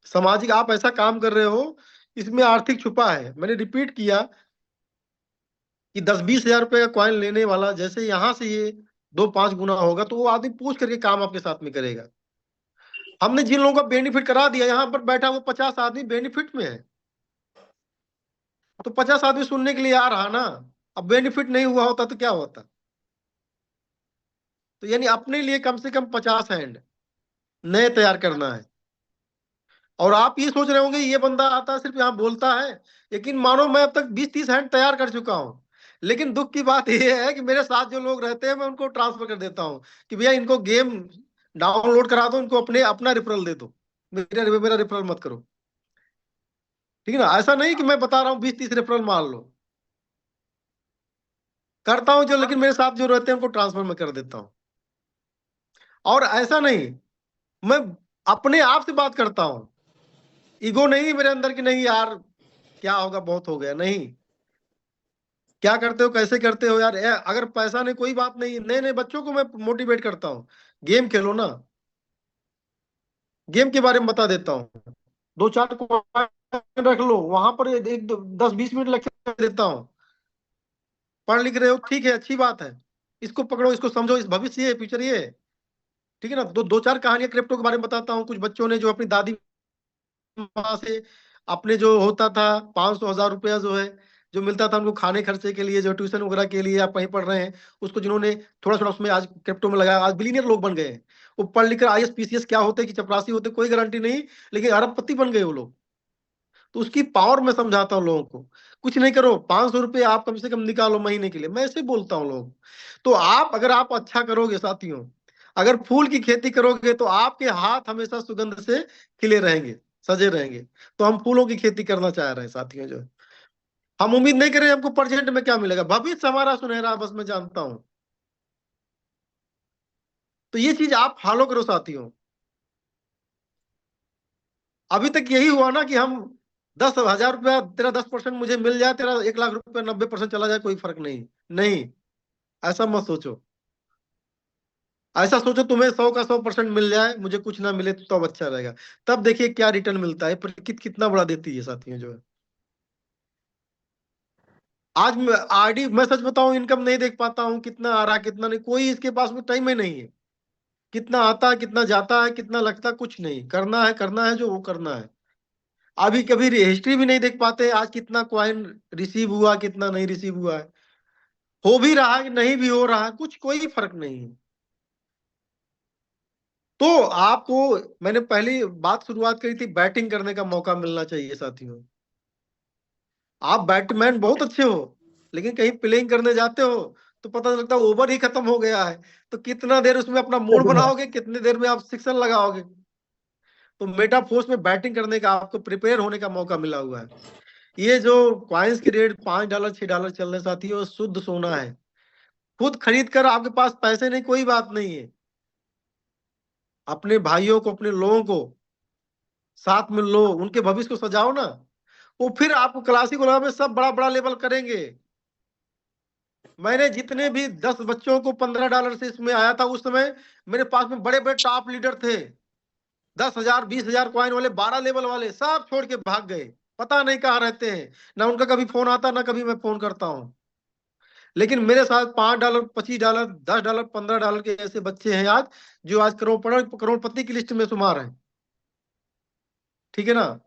सामाजिक आप ऐसा काम कर रहे हो, इसमें आर्थिक छुपा है। मैंने रिपीट किया कि 10-20 हजार रुपए का कॉइन लेने वाला जैसे यहां से ये 2-5 गुना होगा, तो वो आदमी पूछ करके काम आपके साथ में करेगा। हमने जिन लोगों का बेनिफिट करा दिया, यहाँ पर बैठा वो 50 आदमी बेनिफिट में है, तो 50 आदमी सुनने के लिए आ रहा ना। अब बेनिफिट नहीं हुआ होता तो क्या होता। तो यानी अपने लिए कम से कम 50 हैंड नए तैयार करना है। और आप ये सोच रहे होंगे ये बंदा आता है सिर्फ यहाँ बोलता है, यकीन मानो मैं अब तक 20-30 हैंड तैयार कर चुका हूँ। लेकिन दुख की बात यह है कि मेरे साथ जो लोग रहते हैं मैं उनको ट्रांसफर कर देता हूँ कि भैया इनको गेम डाउनलोड करा दो, इनको अपने अपना रेफरल दे दो, मेरा रेफरल मत करो, ठीक है ना। ऐसा नहीं कि मैं बता रहा हूँ 20-30 रेफरल मार लो, करता हूँ जो, लेकिन मेरे साथ जो रहते हैं उनको ट्रांसफर में कर देता हूँ। और ऐसा नहीं, मैं अपने आप से बात करता हूँ, ईगो नहीं मेरे अंदर कि नहीं यार क्या होगा, बहुत हो गया, नहीं। क्या करते हो, कैसे करते हो यार, अगर पैसा नहीं कोई बात नहीं, नए नए बच्चों को मैं मोटिवेट करता हूँ, गेम खेलो ना, गेम के बारे में बता देता हूँ, 2-4 कॉइन रख लो वहां पर, 10-20 मिनट लेक्चर देता हूँ। पढ़ लिख रहे हो ठीक है, अच्छी बात है, इसको पकड़ो, इसको समझो, इस भविष्य ये फ्यूचर ये, ठीक है ना। 2-4 कहानियां क्रिप्टो के बारे में बताता हूँ। कुछ बच्चों ने जो अपनी दादी माँ से अपने जो होता था 500-1000 रुपया जो है, जो मिलता था उनको खाने खर्चे के लिए, जो ट्यूशन वगैरह के लिए आप कहीं पढ़ रहे हैं, उसको जिन्होंने थोड़ा थोड़ा उसमें आज क्रिप्टो में लगाया, आज बिलीनियर लोग बन गए हैं। वो पढ़ लिख कर IAS PCS क्या होते हैं कि चपरासी होते, कोई गारंटी नहीं, लेकिन अरबपति बन गए वो लोग। तो उसकी पावर मैं समझाता हूँ लोगों को। कुछ नहीं करो, 500 रुपये आप कम से कम निकालो महीने के लिए, मैं ऐसे बोलता हूँ लोग। तो आप अगर आप अच्छा करोगे साथियों, अगर फूल की खेती करोगे तो आपके हाथ हमेशा सुगंध से खिले रहेंगे, सजे रहेंगे। तो हम फूलों की खेती करना चाह रहे हैं साथियों। जो हम उम्मीद नहीं करें हमको प्रेजेंट में क्या मिलेगा, भविष्य हमारा सुनहरा, बस मैं जानता हूं। तो ये चीज आप फॉलो करो साथियों। अभी तक यही हुआ ना कि हम 10,000 रुपया, तेरा 10% मुझे मिल जाए, तेरा 1 लाख रुपया 90% चला जाए, कोई फर्क नहीं। नहीं, ऐसा मत सोचो। ऐसा सोचो तुम्हें 100 का 100% मिल जाए, मुझे कुछ ना मिले तो तब अच्छा रहेगा। तब देखिए क्या रिटर्न मिलता है, प्रकृति कितना बड़ा देती है साथियों। जो है आज आईडी, मैं सच बताऊं, इनकम नहीं देख पाता हूं, कितना आ रहा कितना नहीं, कोई इसके पास में टाइम ही नहीं है। कितना आता है, कितना जाता है, कितना लगता है, कुछ नहीं, करना है जो वो करना है। अभी कभी हिस्ट्री भी नहीं देख पाते, आज कितना क्वाइन रिसीव हुआ, कितना नहीं रिसीव हुआ है, हो भी रहा है कि नहीं भी हो रहा है, कुछ कोई फर्क नहीं है। तो आपको मैंने पहली बात शुरुआत करी थी, बैटिंग करने का मौका मिलना चाहिए साथियों। आप बैट्समैन बहुत अच्छे हो, लेकिन कहीं प्लेइंग करने जाते हो तो पता लगता है ओवर ही खत्म हो गया है, तो कितना देर उसमें अपना मूड बनाओगे, कितनी देर में आप सिक्सर लगाओगे। तो मेटाफोर्स में बैटिंग करने का, आपको प्रिपेयर होने का मौका मिला हुआ है। ये जो कॉइन्स की रेट $5 $6 चल रहे साथियों, शुद्ध सोना है। खुद खरीद कर, आपके पास पैसे नहीं कोई बात नहीं है, अपने भाइयों को, अपने लोगों को साथ में लो, उनके भविष्य को सजाओ ना। वो फिर आपको क्लासिक में सब बड़ा बड़ा लेवल करेंगे। मैंने जितने भी 10 बच्चों को $15 से इसमें आया था, उस समय मेरे पास में बड़े बड़े टॉप लीडर थे, 10,000 20,000 कॉइन वाले, 12 लेवल वाले, सब छोड़ के भाग गए। पता नहीं कहाँ रहते हैं, ना उनका कभी फोन आता, ना कभी मैं फोन करता हूँ। लेकिन मेरे साथ $5 $25 $10 $15 के ऐसे बच्चे हैं आज, जो आज करोड़पति की लिस्ट में शुमार है। ठीक है ना।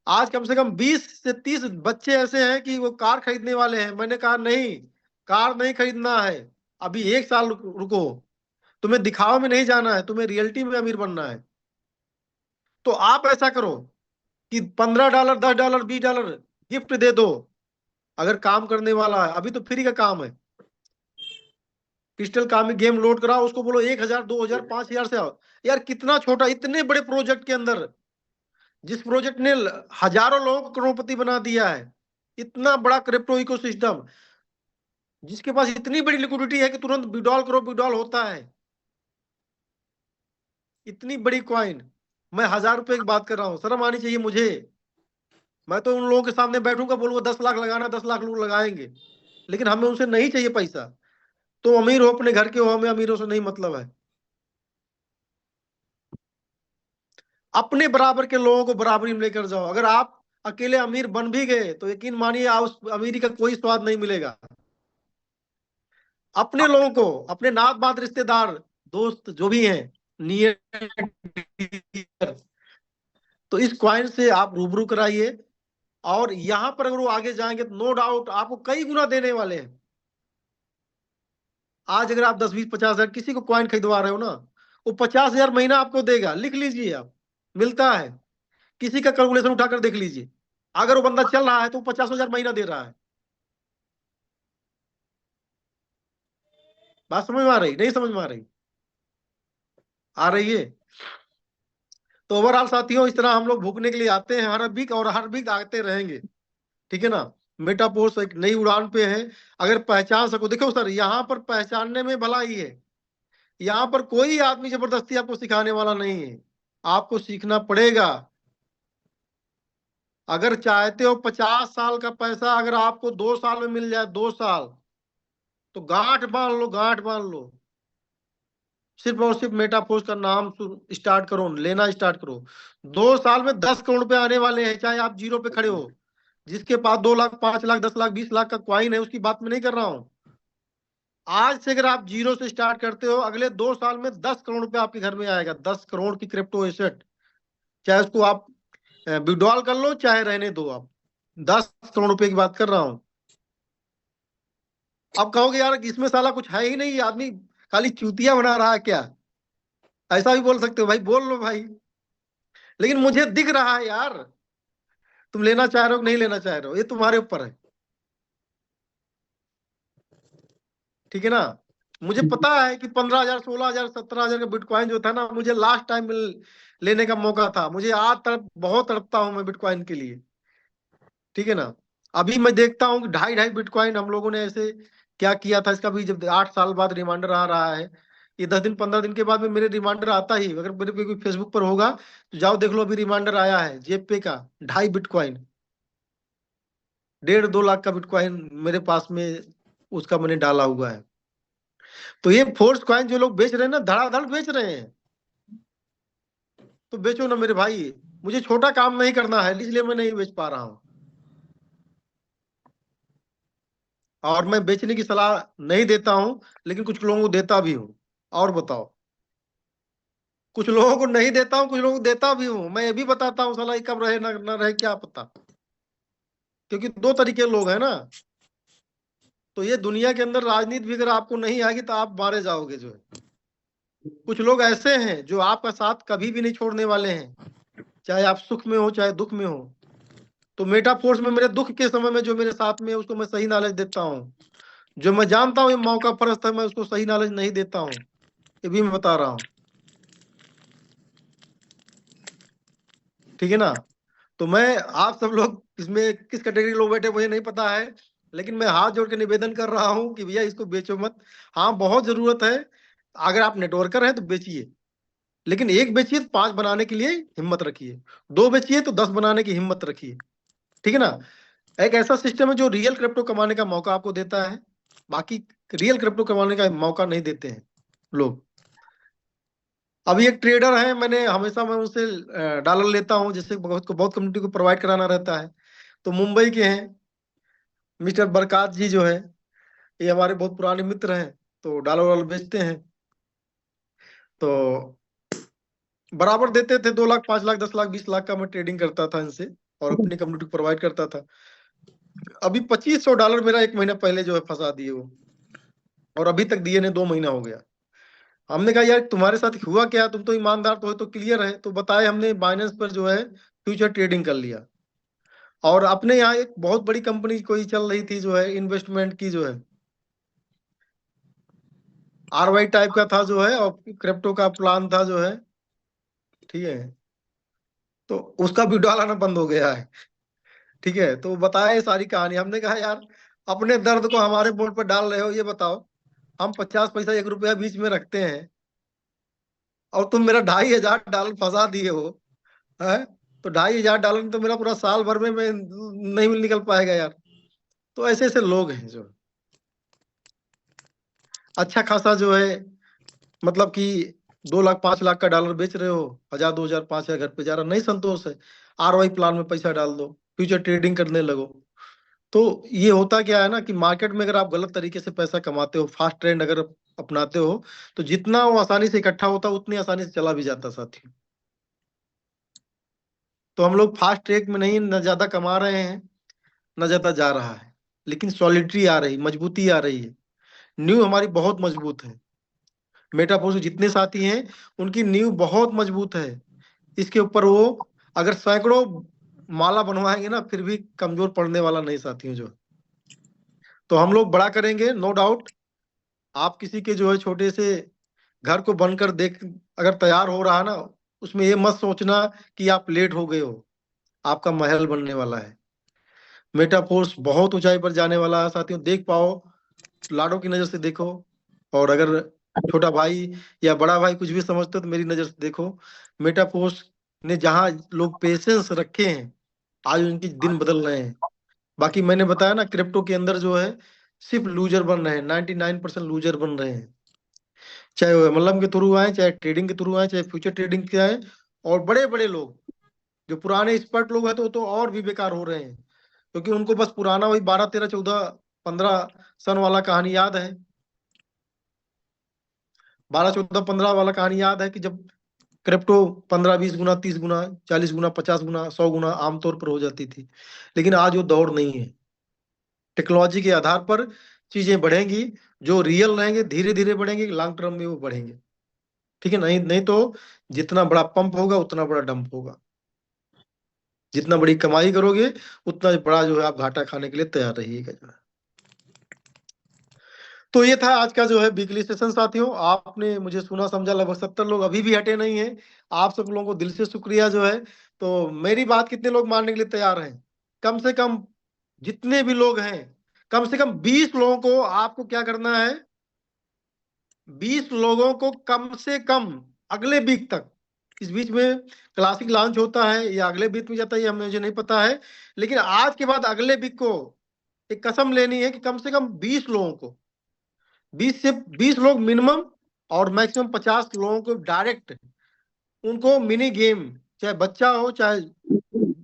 आज कम से कम 20 से 30 बच्चे ऐसे हैं कि वो कार खरीदने वाले हैं। मैंने कहा नहीं, कार नहीं खरीदना है, अभी 1 साल रुको, तुम्हें दिखावा में नहीं जाना है, तुम्हें रियलिटी में अमीर बनना है। तो आप ऐसा करो कि $15 $10 $20 गिफ्ट दे दो। अगर काम करने वाला है, अभी तो फ्री का काम है। क्रिस्टल कामी गेम लोड कराओ, उसको बोलो 1,000 2,000 5,000 से आओ। यार कितना छोटा, इतने बड़े प्रोजेक्ट के अंदर, जिस प्रोजेक्ट ने हजारों लोगों को करोड़पति बना दिया है, इतना बड़ा क्रिप्टो इकोसिस्टम, जिसके पास इतनी बड़ी लिक्विडिटी है कि तुरंत विड्रॉल करो, विड्रॉल होता है। इतनी बड़ी कॉइन, मैं $1,000 की बात कर रहा हूं, शर्म आनी चाहिए मुझे। मैं तो उन लोगों के सामने बैठूंगा, बोलूंगा 10 लाख लगाना, 10 लाख लोग लगाएंगे, लेकिन हमें उनसे नहीं चाहिए पैसा। तो अमीर हो, अपने घर के हो, हमें अमीरों से नहीं मतलब है। अपने बराबर के लोगों को बराबरी में लेकर जाओ। अगर आप अकेले अमीर बन भी गए तो यकीन मानिए, उस अमीरी का कोई स्वाद नहीं मिलेगा। अपने लोगों को, अपने नात बात रिश्तेदार दोस्त जो भी हैं, नियर, तो इस क्वाइन से आप रूबरू कराइए। और यहां पर अगर वो आगे जाएंगे तो नो डाउट आपको कई गुना देने वाले हैं। आज अगर आप 10 20 50,000 किसी को क्वाइन खरीदवा रहे हो ना, वो 50,000 महीना आपको देगा। लिख लीजिए आप, मिलता है। किसी का कैलकुलेशन उठाकर देख लीजिए, अगर वो बंदा चल रहा है तो 50,000 महीना दे रहा है। बात समझ में आ रही, नहीं समझ में आ रही? आ रही है। तो ओवरऑल साथियों, इस तरह हम लोग भूखने के लिए आते हैं हर वीक, और हर वीक आते रहेंगे। ठीक है ना। मेटापोर्स एक नई उड़ान पे है। अगर पहचान सको, देखो सर, यहाँ पर पहचानने में भला ही है। यहाँ पर कोई आदमी जबरदस्ती आपको सिखाने वाला नहीं है, आपको सीखना पड़ेगा। अगर चाहते हो 50 साल का पैसा अगर आपको 2 साल में मिल जाए, 2 साल, तो गांठ बांध लो, गांठ बांध लो। सिर्फ और सिर्फ मेटाफोर्स का नाम स्टार्ट करो, लेना स्टार्ट करो। 2 साल में 10 करोड़ रुपए आने वाले हैं, चाहे आप जीरो पे खड़े हो। जिसके पास 2 लाख 5 लाख 10 लाख 20 लाख का क्वाइन है, उसकी बात मैं नहीं कर रहा हूं। आज से अगर आप जीरो से स्टार्ट करते हो, अगले 2 साल में 10 करोड़ रुपए आपके घर में आएगा। 10 करोड़ की क्रिप्टो एसेट, चाहे उसको आप विड्रॉल कर लो, चाहे रहने दो आप। 10 करोड़ रुपए की बात कर रहा हूं। अब कहोगे यार इसमें साला कुछ है ही नहीं, आदमी खाली चूतिया बना रहा है क्या? ऐसा भी बोल सकते हो भाई, बोल लो भाई, लेकिन मुझे दिख रहा है यार। तुम लेना चाह रहे हो कि नहीं लेना चाह रहे हो, ये तुम्हारे ऊपर है। ठीक है ना। मुझे पता है कि 15,000 16,000 17,000 का बिटकॉइन जो था ना, मुझे लास्ट टाइम लेने का मौका था। मुझे आज तक बहुत तड़पता हूं मैं बिटकॉइन के लिए। ठीक है ना। अभी मैं देखता हूँ कि 2.5 बिटकॉइन हम लोगों ने ऐसे क्या किया था, इसका भी जब 8 साल बाद रिमाइंडर आ रहा है, ये 10 दिन 15 दिन के बाद में मेरे रिमाइंडर आता ही। अगर मेरे पे कोई फेसबुक पर होगा तो जाओ देख लो, अभी रिमाइंडर आया है जेब पे का 2.5 बिटकॉइन। 1.5 2 लाख का बिटकॉइन मेरे पास में उसका मैंने डाला हुआ है। तो ये फोर्स कॉइन जो लोग बेच रहे हैं ना, धड़ाधड़ बेच रहे हैं, तो बेचो ना मेरे भाई। मुझे छोटा काम नहीं करना है, इसलिए मैं नहीं बेच पा रहा हूँ। और मैं बेचने की सलाह नहीं देता हूं, लेकिन कुछ लोगों को देता भी हूं। और बताओ, कुछ लोगों को नहीं देता हूं, कुछ लोगों को देता भी हूं। मैं ये भी बताता हूं, साला ये कब रहे ना रहे क्या पता, क्योंकि 2 तरीके के लोग हैं ना। तो ये दुनिया के अंदर राजनीति भी अगर आपको नहीं आएगी तो आप मारे जाओगे जो है। कुछ लोग ऐसे हैं जो आपका साथ कभी भी नहीं छोड़ने वाले हैं, चाहे आप सुख में हो चाहे दुख में हो। तो मेटाफोर्स में मेरे दुख के समय में जो मेरे साथ में है, उसको मैं सही नॉलेज देता हूँ। जो मैं जानता हूँ ये मौका परस्त है, मैं उसको सही नॉलेज नहीं देता हूँ, ये भी मैं बता रहा हूँ। ठीक है ना। तो मैं, आप सब लोग इसमें किस कैटेगरी लोग बैठे मुझे नहीं पता है, लेकिन मैं हाथ जोड़ के निवेदन कर रहा हूँ कि भैया इसको बेचो मत। हाँ बहुत जरूरत है, अगर आप नेटवर्कर हैं तो बेचिए, लेकिन एक बेचिए तो 5 बनाने के लिए हिम्मत रखिए, 2 बेचिए तो 10 बनाने की हिम्मत रखिए। ठीक है ना। एक ऐसा सिस्टम है जो रियल क्रिप्टो कमाने का मौका आपको देता है, बाकी रियल क्रिप्टो कमाने का मौका नहीं देते हैं लोग। अभी एक ट्रेडर है, मैं उनसे डॉलर लेता हूँ, जिससे बहुत कम्युनिटी को प्रोवाइड कराना रहता है। तो मुंबई के हैं मिस्टर बरकात जी जो है, ये हमारे बहुत पुराने मित्र हैं, तो डॉलर वालर बेचते हैं। तो बराबर देते थे 2 लाख 5 लाख 10 लाख 20 लाख का मैं ट्रेडिंग करता था इनसे, और अपनी कम्युनिटी को प्रोवाइड करता था। अभी $2500 मेरा 1 महीना पहले जो है फंसा दिए वो, और अभी तक दिए ने 2 महीना हो गया। हमने कहा यार तुम्हारे साथ हुआ क्या, तुम तो ईमानदार तो क्लियर है। तो बताए हमने बाइनेंस पर जो है फ्यूचर ट्रेडिंग कर लिया, और अपने यहाँ एक बहुत बड़ी कंपनी कोई चल रही थी जो है इन्वेस्टमेंट की, जो है RY टाइप का था जो है, और क्रिप्टो का प्लान था जो है। ठीक है, तो उसका भी डालाना बंद हो गया है। ठीक है, तो बताए सारी कहानी। हमने कहा यार अपने दर्द को हमारे बोर्ड पर डाल रहे हो, ये बताओ हम 50 पैसा 1 रुपया बीच में रखते हैं, और तुम मेरा $2500 फंसा दिए हो है। तो $2500 में तो मेरा पूरा साल भर में मैं नहीं निकल पाएगा यार। तो ऐसे ऐसे लोग हैं जो अच्छा खासा जो है, मतलब कि 2 लाख 5 लाख का डॉलर बेच रहे हो, 1000 2000 5000 घर पे जा रहा, नहीं संतोष है, RY प्लान में पैसा डाल दो, फ्यूचर ट्रेडिंग करने लगो। तो ये होता क्या है ना कि मार्केट में अगर आप गलत तरीके से पैसा कमाते हो, फास्ट ट्रेंड अगर अपनाते हो, तो जितना वो आसानी से इकट्ठा होता है उतनी आसानी से चला भी जाता साथी। तो हम लोग फास्ट ट्रैक में नहीं, न ज्यादा कमा रहे हैं न ज्यादा जा रहा है, लेकिन सॉलिडरी आ रही, मजबूती आ रही है, नींव हमारी बहुत मजबूत है। मेटाफोर्स के जितने साथी हैं उनकी नींव बहुत मजबूत है। इसके ऊपर वो अगर सैकड़ों माला बनवाएंगे ना, फिर भी कमजोर पड़ने वाला नहीं साथियों जो। तो हम लोग बड़ा करेंगे नो डाउट। आप किसी के जो है छोटे से घर को बनकर देख अगर तैयार हो रहा है ना, उसमें ये मत सोचना कि आप लेट हो गए हो, आपका महल बनने वाला है। मेटाफोर्स बहुत ऊंचाई पर जाने वाला है साथियों, देख पाओ, लाडो की नजर से देखो। और अगर छोटा भाई या बड़ा भाई कुछ भी समझते हो तो मेरी नजर से देखो। मेटाफोर्स ने जहां लोग पेशेंस रखे हैं, आज उनके दिन बदल रहे हैं। बाकी मैंने बताया ना, क्रिप्टो के अंदर जो है सिर्फ लूजर बन रहे हैं, 99% लूजर बन रहे हैं, चाहे वो मल्लम के थ्रू आए, चाहे ट्रेडिंग के थ्रू आए, चाहे फ्यूचर ट्रेडिंग के आए। और बड़े बड़े लोग जो पुराने एक्सपर्ट लोग हैं तो और भी बेकार हो रहे हैं, क्योंकि उनको बस पुराना वही 12 13 14 15 सन वाला कहानी याद है। 12 14 15 वाला कहानी याद है कि जब क्रिप्टो 15 20 गुना 30 गुना 40 गुना 50 गुना 100 गुना आमतौर पर हो जाती थी। लेकिन आज वो दौड़ नहीं है। टेक्नोलॉजी के आधार पर चीजें बढ़ेंगी, जो रियल रहेंगे धीरे धीरे बढ़ेंगे, लॉन्ग टर्म में वो बढ़ेंगे। ठीक है, नहीं नहीं तो जितना बड़ा पंप होगा उतना बड़ा डंप होगा, जितना बड़ी कमाई करोगे उतना बड़ा जो है आप घाटा खाने के लिए तैयार रहिएगा जो है। तो ये था आज का जो है वीकली सेशन साथियों। आपने मुझे सुना समझा, लगभग 70 लोग अभी भी हटे नहीं है। आप सब लोगों को दिल से शुक्रिया जो है। तो मेरी बात कितने लोग मानने के लिए तैयार हैं? कम से कम जितने भी लोग हैं, कम से कम 20 लोगों को आपको क्या करना है, 20 लोगों को कम से कम अगले वीक तक, इस बीच में क्लासिक लॉन्च होता है या अगले वीक में जाता है ये मुझे नहीं पता है, लेकिन आज के बाद अगले वीक को एक कसम लेनी है कि कम से कम 20 लोगों को, 20 से 20 लोग मिनिमम और मैक्सिमम 50 लोगों को डायरेक्ट, उनको मिनी गेम, चाहे बच्चा हो चाहे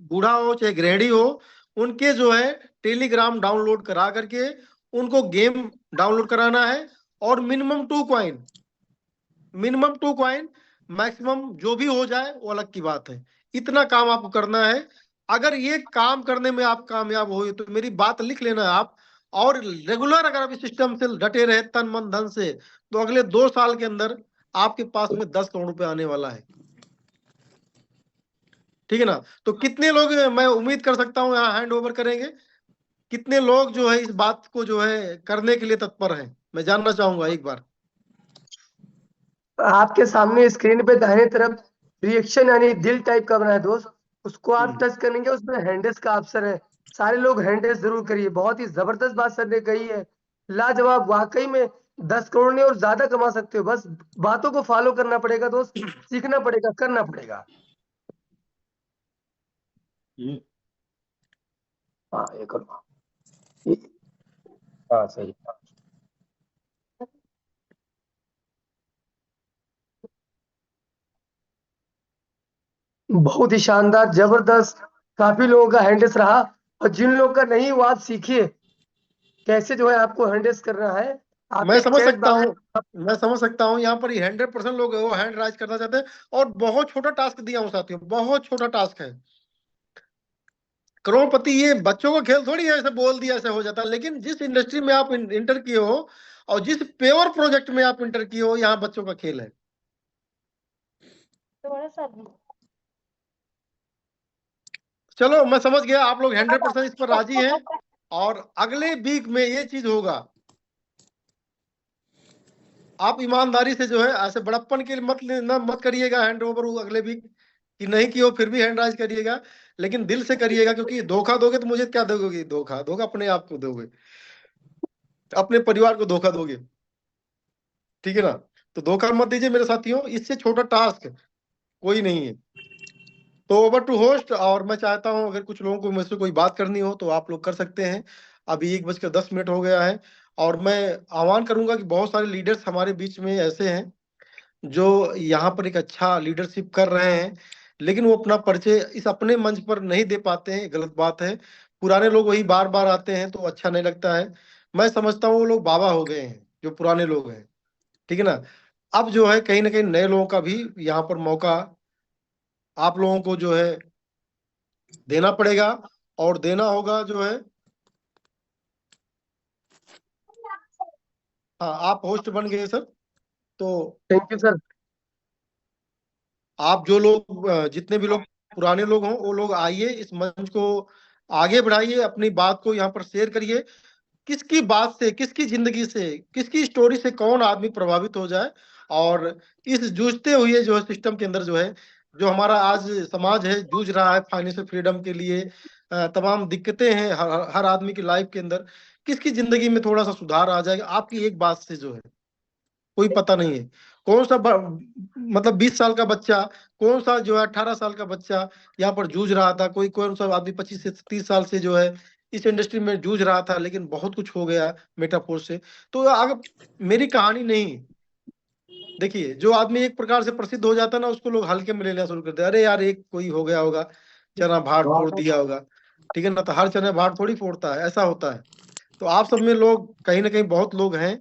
बूढ़ा हो चाहे गृहिणी हो, उनके जो है टेलीग्राम डाउनलोड करा करके उनको गेम डाउनलोड कराना है। और मिनिमम टू कॉइन, मैक्सिमम जो भी हो जाए वो अलग की बात है। इतना काम आपको करना है। अगर ये काम करने में आप कामयाब हो तो मेरी बात लिख लेना आप, और रेगुलर अगर आप इस सिस्टम से डटे रहे तन मन धन से, तो अगले 2 साल के अंदर आपके पास में 10 करोड़ रुपए आने वाला है। ठीक है ना? तो कितने लोग मैं उम्मीद कर सकता हूं यहाँ हैंड ओवर करेंगे? कितने लोग जो है इस बात को जो है करने के लिए तत्पर हैं, मैं जानना चाहूंगा एक बार। आपके सामने स्क्रीन पे दाहिने तरफ रिएक्शन यानी दिल टाइप का बना है दोस्त, उसको आप टच करेंगे, उसमें हैंडेस का ऑप्शन है। सारे लोग हैंडेस जरूर करिए। बहुत ही जबरदस्त बात सर ने कही है, लाजवाब। वाकई में 10 करोड़ नहीं और ज्यादा कमा सकते हो, बस बातों को फॉलो करना पड़ेगा दोस्त, सीखना पड़ेगा, करना पड़ेगा। हाँ ये करो। हाँ सही। बहुत ही शानदार, जबरदस्त। काफी लोगों का हैंडस रहा, और जिन लोगों का नहीं वो आप सीखिए कैसे जो है आपको हैंडस करना है। आप मैं एक समझ चैट सकता बॉक्स। हूँ, मैं समझ सकता हूँ। यहाँ पर 100% लोग वो हैंड राइज करना चाहते हैं, और बहुत छोटा टास्क दिया हूँ साथियों, बहुत छोटा टास्क है। करोड़पति ये बच्चों का खेल थोड़ी है, ऐसे बोल दिया ऐसे हो जाता है। लेकिन जिस इंडस्ट्री में आप इंटर किए हो और जिस प्योर प्रोजेक्ट में आप इंटर किए हो, यहाँ बच्चों का खेल है। चलो मैं समझ गया, आप लोग 100% इस पर राजी हैं, और अगले वीक में ये चीज होगा। आप ईमानदारी से जो है ऐसे बड़प्पन के मत करिएगा हैंड ओवर अगले वीक, कि नहीं कि हो फिर भी हैंड राइज करिएगा, लेकिन दिल से करिएगा। क्योंकि धोखा दोगे तो मुझे क्या दोगे? धोखा धोखा अपने आप को दोगे, अपने परिवार को धोखा दोगे। ठीक है ना? तो धोखा मत दीजिए मेरे साथियों, इससे छोटा टास्क कोई नहीं है। तो ओवर टू होस्ट। और मैं चाहता हूं अगर कुछ लोगों को मुझसे कोई बात करनी हो तो आप लोग कर सकते हैं। अभी 1:10 हो गया है, और मैं आह्वान करूंगा कि बहुत सारे लीडर्स हमारे बीच में ऐसे हैं जो यहाँ पर एक अच्छा लीडरशिप कर रहे हैं, लेकिन वो अपना परिचय इस अपने मंच पर नहीं दे पाते हैं। गलत बात है। पुराने लोग वही बार बार आते हैं तो अच्छा नहीं लगता है। मैं समझता हूँ वो लोग बाबा हो गए हैं जो पुराने लोग हैं। ठीक है ना? अब जो है कहीं ना कहीं नए लोगों का भी यहाँ पर मौका आप लोगों को जो है देना पड़ेगा, और देना होगा जो है। हाँ, आप होस्ट बन गए सर। तो थैंक यू सर। आप जो लोग जितने भी लोग पुराने लोग हों वो लोग आइए, इस मंच को आगे बढ़ाइए, अपनी बात को यहाँ पर शेयर करिए। किसकी बात से, किसकी जिंदगी से, किसकी स्टोरी से कौन आदमी प्रभावित हो जाए, और इस जूझते हुए जो है सिस्टम के अंदर जो है, जो हमारा आज समाज है जूझ रहा है फाइनेंशियल फ्रीडम के लिए, तमाम दिक्कतें हैं हर आदमी की लाइफ के अंदर, किसकी जिंदगी में थोड़ा सा सुधार आ जाएगा आपकी एक बात से जो है। कोई पता नहीं है कौन सा मतलब 20 साल का बच्चा, कौन सा जो है 18 साल का बच्चा यहाँ पर जूझ रहा था, कोई कौन सा आदमी 25 से 30 साल से जो है इस इंडस्ट्री में जूझ रहा था, लेकिन बहुत कुछ हो गया मेटाफोर से। तो अगर मेरी कहानी नहीं, देखिए जो आदमी एक प्रकार से प्रसिद्ध हो जाता है ना, उसको लोग हल्के में लेना शुरू करते हैं। अरे यार एक कोई हो गया होगा, चना भाड़ फोड़ दिया होगा। ठीक है ना? तो हर चना भाड़ थोड़ी फोड़ता है, ऐसा होता है। तो आप सब में लोग कहीं ना कहीं बहुत लोग हैं,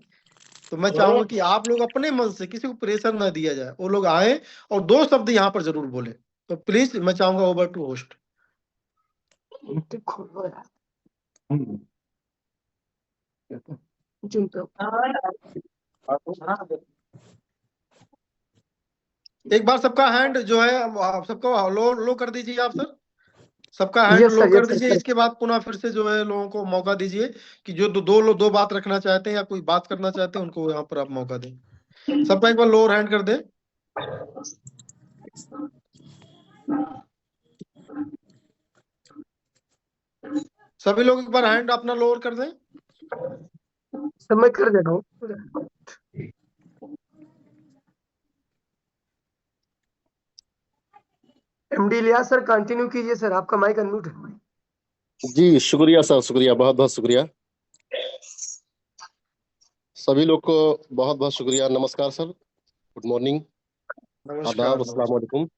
तो मैं चाहूंगा कि आप लोग अपने मन से, किसी को प्रेशर ना दिया जाए, वो लोग आए और 2 शब्द यहाँ पर जरूर बोले। तो प्लीज मैं चाहूंगा ओवर टू होस्ट। एक बार सबका हैंड जो है आप सबको लो लो कर दीजिए आप सर, सबका हैंड यस लो सर, कर यस दीजिए। सर। इसके बाद पुनः फिर से जो है लोगों को मौका दीजिए कि जो दो बात रखना चाहते हैं या कोई बात करना चाहते हैं, उनको यहाँ पर आप मौका दें। सबका एक बार लोअर हैंड कर दें। सभी लोग एक बार हैंड अपना लोअर कर दें। सर मैं कर देता हूँ। एमडी लिया सर, कंटिन्यू कीजिए सर, आपका माइक अनम्यूट है। जी शुक्रिया सर, शुक्रिया, बहुत बहुत शुक्रिया सभी लोग को, बहुत बहुत शुक्रिया। नमस्कार सर, गुड मॉर्निंग, नमस्कार आदाब, अस्सलाम नमस्कार। वालेकुम।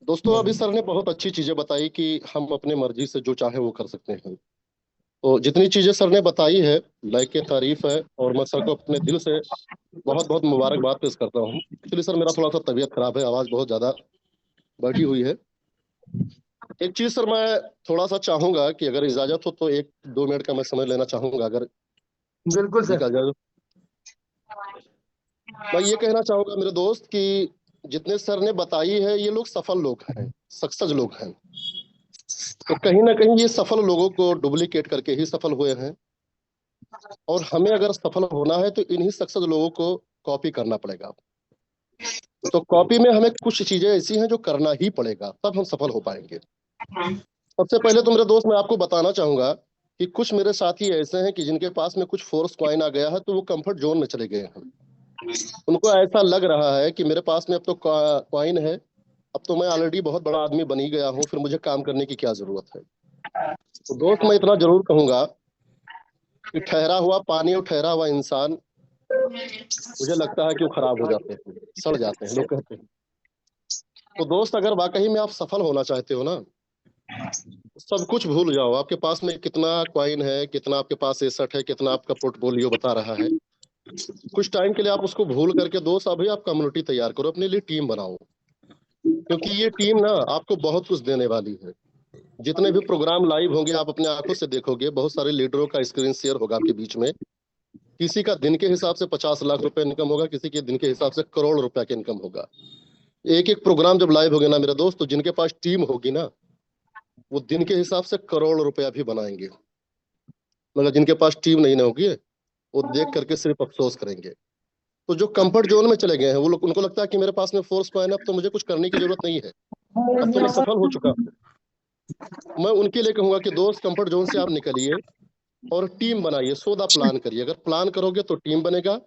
दोस्तों अभी सर ने बहुत अच्छी चीजें बताई कि हम अपने मर्जी से जो चाहे वो कर सकते हैं। तो जितनी चीजें सर ने बताई है लायक तारीफ है, और मैं सर को अपने दिल से बहुत बहुत मुबारकबाद पेश करता हूँ। एक्चुअली सर मेरा थोड़ा सा तबीयत खराब है, आवाज बहुत ज्यादा बैठी हुई है। एक चीज सर मैं थोड़ा सा चाहूंगा कि अगर इजाजत हो तो 1-2 मिनट का मैं समय लेना चाहूंगा, अगर बिल्कुल सर। निकल जाए। मैं ये कहना चाहूंगा मेरे दोस्त कि जितने सर ने बताई है ये लोग सफल लोग हैं, सक्सेस लोग हैं। तो कहीं ना कहीं ये सफल लोगों को डुप्लीकेट करके ही सफल हुए हैं, और हमें अगर सफल होना है तो इन्हीं सक्सेस लोगों को कॉपी करना पड़ेगा। तो कॉपी में हमें कुछ चीजें ऐसी हैं जो करना ही पड़ेगा, तब हम सफल हो पाएंगे। सबसे पहले तो मेरे दोस्त मैं आपको बताना चाहूंगा कि कुछ मेरे साथी ऐसे हैं कि जिनके पास में कुछ फोर्स कॉइन आ गया है तो वो कंफर्ट जोन में चले गए हैं। उनको ऐसा लग रहा है कि मेरे पास में अब तो कॉइन है, अब तो मैं ऑलरेडी बहुत बड़ा आदमी बन ही गया हूँ, फिर मुझे काम करने की क्या जरूरत है। तो दोस्त मैं इतना जरूर कहूंगा कि ठहरा हुआ पानी और ठहरा हुआ इंसान मुझे लगता है कि वो खराब हो जाते हैं, सड़ जाते हैं, लोग कहते हैं। तो दोस्त अगर वाकई में आप सफल होना चाहते हो ना, सब कुछ भूल जाओ। आपके पास में कितना कॉइन है, कितना आपके पास एसेट है, कितना आपका पोर्टफोलियो बता रहा है, कुछ टाइम के लिए आप उसको भूल करके दोस्त अभी आप कम्युनिटी तैयार करो, अपने लिए टीम बनाओ, क्योंकि ये टीम ना आपको बहुत कुछ देने वाली है। जितने भी प्रोग्राम लाइव होंगे आप अपने आंखों से देखोगे, बहुत सारे लीडरों का स्क्रीन शेयर होगा आपके बीच में। किसी का दिन के हिसाब से 50 लाख रुपए इनकम होगा, किसी के दिन के हिसाब से करोड़ रुपए का इनकम होगा। एक एक प्रोग्राम जब लाइव होगे ना मेरे दोस्त, तो जिनके पास टीम होगी ना वो दिन के हिसाब से करोड़ रुपया भी बनाएंगे, मगर जिनके पास टीम नहीं ना होगी वो देख करके सिर्फ अफसोस करेंगे। तो जो कंफर्ट जोन में चले गए हैं वो लोग, उनको लगता है कि मेरे पास में फोर्स पॉइंट, अब तो मुझे कुछ करने की जरूरत नहीं है, अब तो मैं सफल हो चुका हूँ। मैं उनके लिए कहूंगा कि दोस्त कंफर्ट जोन से आप निकलिए और टीम बनाइए, सौदा प्लान करिए। अगर प्लान करोगे तो टीम बनेगा।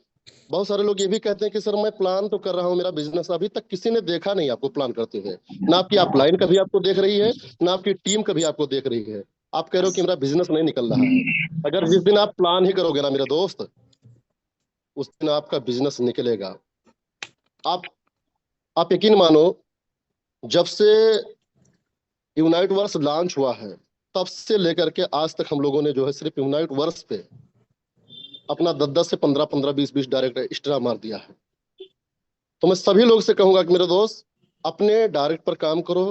बहुत सारे लोग ये भी कहते हैं कि सर मैं प्लान तो कर रहा हूँ मेरा बिजनेस, अभी तक किसी ने देखा नहीं आपको प्लान करते हुए, ना आपकी अपलाइन कभी आपको देख रही है, ना आपकी टीम कभी आपको देख रही है। आप कह रहे हो कि मेरा बिजनेस नहीं निकल रहा है। अगर जिस दिन आप प्लान ही करोगे ना मेरे दोस्त, उस दिन आपका बिजनेस निकलेगा। आप यकीन मानो, जब से यूनाइट वर्स लॉन्च हुआ है तब से लेकर के आज तक हम लोगों ने जो है सिर्फ यूनाइट वर्स पे अपना 10-10 से 15-15 20-20 डायरेक्ट एक्स्ट्रा मार दिया है। तो मैं सभी लोग से कहूंगा कि मेरे दोस्त अपने डायरेक्ट पर काम करो।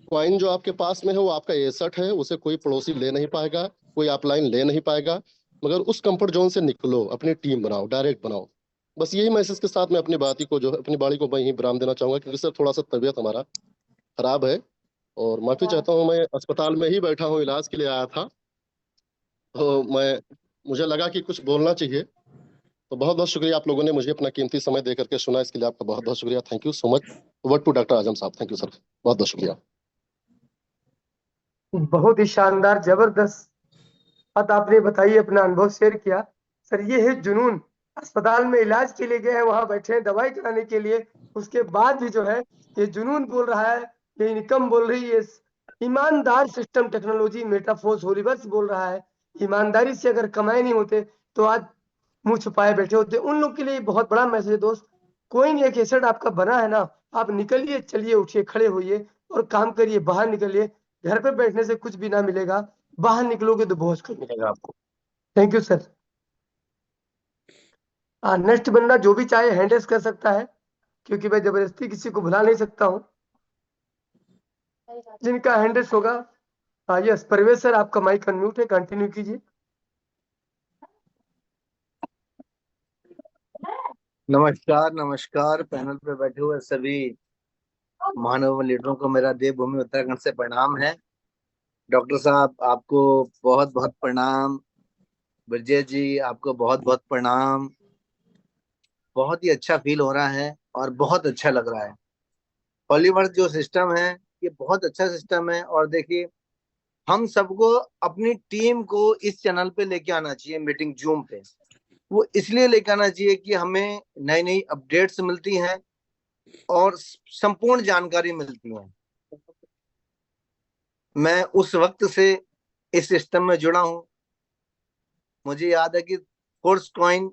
कॉइन जो आपके पास में है वो आपका एसेट है, उसे कोई पड़ोसी ले नहीं पाएगा, कोई अपलाइन ले नहीं पाएगा। मगर उस कंफर्ट जोन से निकलो, अपनी टीम बनाओ, डायरेक्ट बनाओ। बस यही मैसेज के साथ मैं अपनी बात को जो है, अपनी बाड़ी को मैं यही विराम देना चाहूंगा, क्योंकि सर थोड़ा सा तबीयत हमारा खराब है और माफी चाहता हूँ। मैं अस्पताल में ही बैठा हूँ, इलाज के लिए आया था, तो मुझे लगा कि कुछ बोलना चाहिए। तो बहुत बहुत शुक्रिया आप लोगों ने मुझे अपना कीमती समय दे करके सुना, इसके लिए आपका बहुत बहुत शुक्रिया। Thank you so much. Word to doctor Azam साहब। थैंक यू सर, बहुत बहुत शुक्रिया। बहुत ही शानदार, जबरदस्त बात आपने बताई, अपना अनुभव शेयर किया। सर ये है जुनून। अस्पताल में इलाज के लिए गए हैं, वहां बैठे हैं दवाई कराने के लिए, उसके बाद भी जो है ये जुनून बोल रहा है, ये इनकम बोल रही है, ईमानदार सिस्टम टेक्नोलॉजी मेटाफोर्स होलिवर्स बोल रहा है। ईमानदारी से अगर कमाए नहीं होते तो आज मुंह छुपाए बैठे होते। उन लोग के लिए बहुत बड़ा मैसेज है दोस्त। कोई नहीं, एक एसेट आपका बना है ना, आप निकलिए, चलिए, उठिए, खड़े होइए और काम करिए, बाहर निकलिए। घर पे बैठने से कुछ भी ना मिलेगा, बाहर निकलोगे तो बहुत कुछ मिलेगा आपको। Thank you sir. नेक्स्ट बंदा जो भी चाहे हैंड रेस कर सकता है, क्योंकि मैं जबरदस्ती किसी को बुला नहीं सकता हूँ। जिनका हैंड रेस होगा, यस परवेज सर, आपका माइक अनम्यूट है, कंटिन्यू कीजिए। नमस्कार नमस्कार, पैनल पे बैठे हुए सभी महानुभाव लीडरों को मेरा देवभूमि उत्तराखंड से प्रणाम है। डॉक्टर साहब आपको बहुत बहुत प्रणाम। ब्रजेश जी आपको बहुत बहुत प्रणाम। बहुत ही अच्छा फील हो रहा है और बहुत अच्छा लग रहा है। हॉलीवर्स जो सिस्टम है ये बहुत अच्छा सिस्टम है। और देखिए, हम सबको अपनी टीम को इस चैनल पे लेके आना चाहिए, मीटिंग जूम पे। वो इसलिए लेके आना चाहिए कि हमें नई नई अपडेट्स मिलती हैं और संपूर्ण जानकारी मिलती है। मैं उस वक्त से इस सिस्टम में जुड़ा हूं। मुझे याद है कि फोर्स कॉइन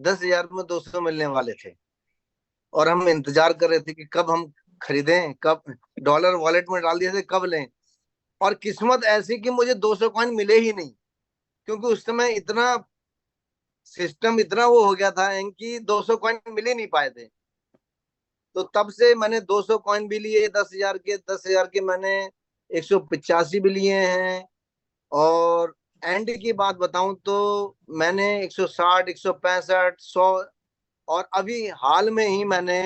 10,000 में 200 मिलने वाले थे और हम इंतजार कर रहे थे कि कब हम खरीदें, कब डॉलर वॉलेट में डाल दिए थे, कब लें। और किस्मत ऐसी कि मुझे 200 कॉइन मिले ही नहीं, क्योंकि उस समय इतना सिस्टम इतना वो हो गया था कि 200 कॉइन मिल ही नहीं पाए थे। तो तब से मैंने 200 कॉइन भी लिए 10,000 के मैंने 185 भी लिए हैं। और एंड की बात बताऊं तो मैंने 160, 165, 100 और अभी हाल में ही मैंने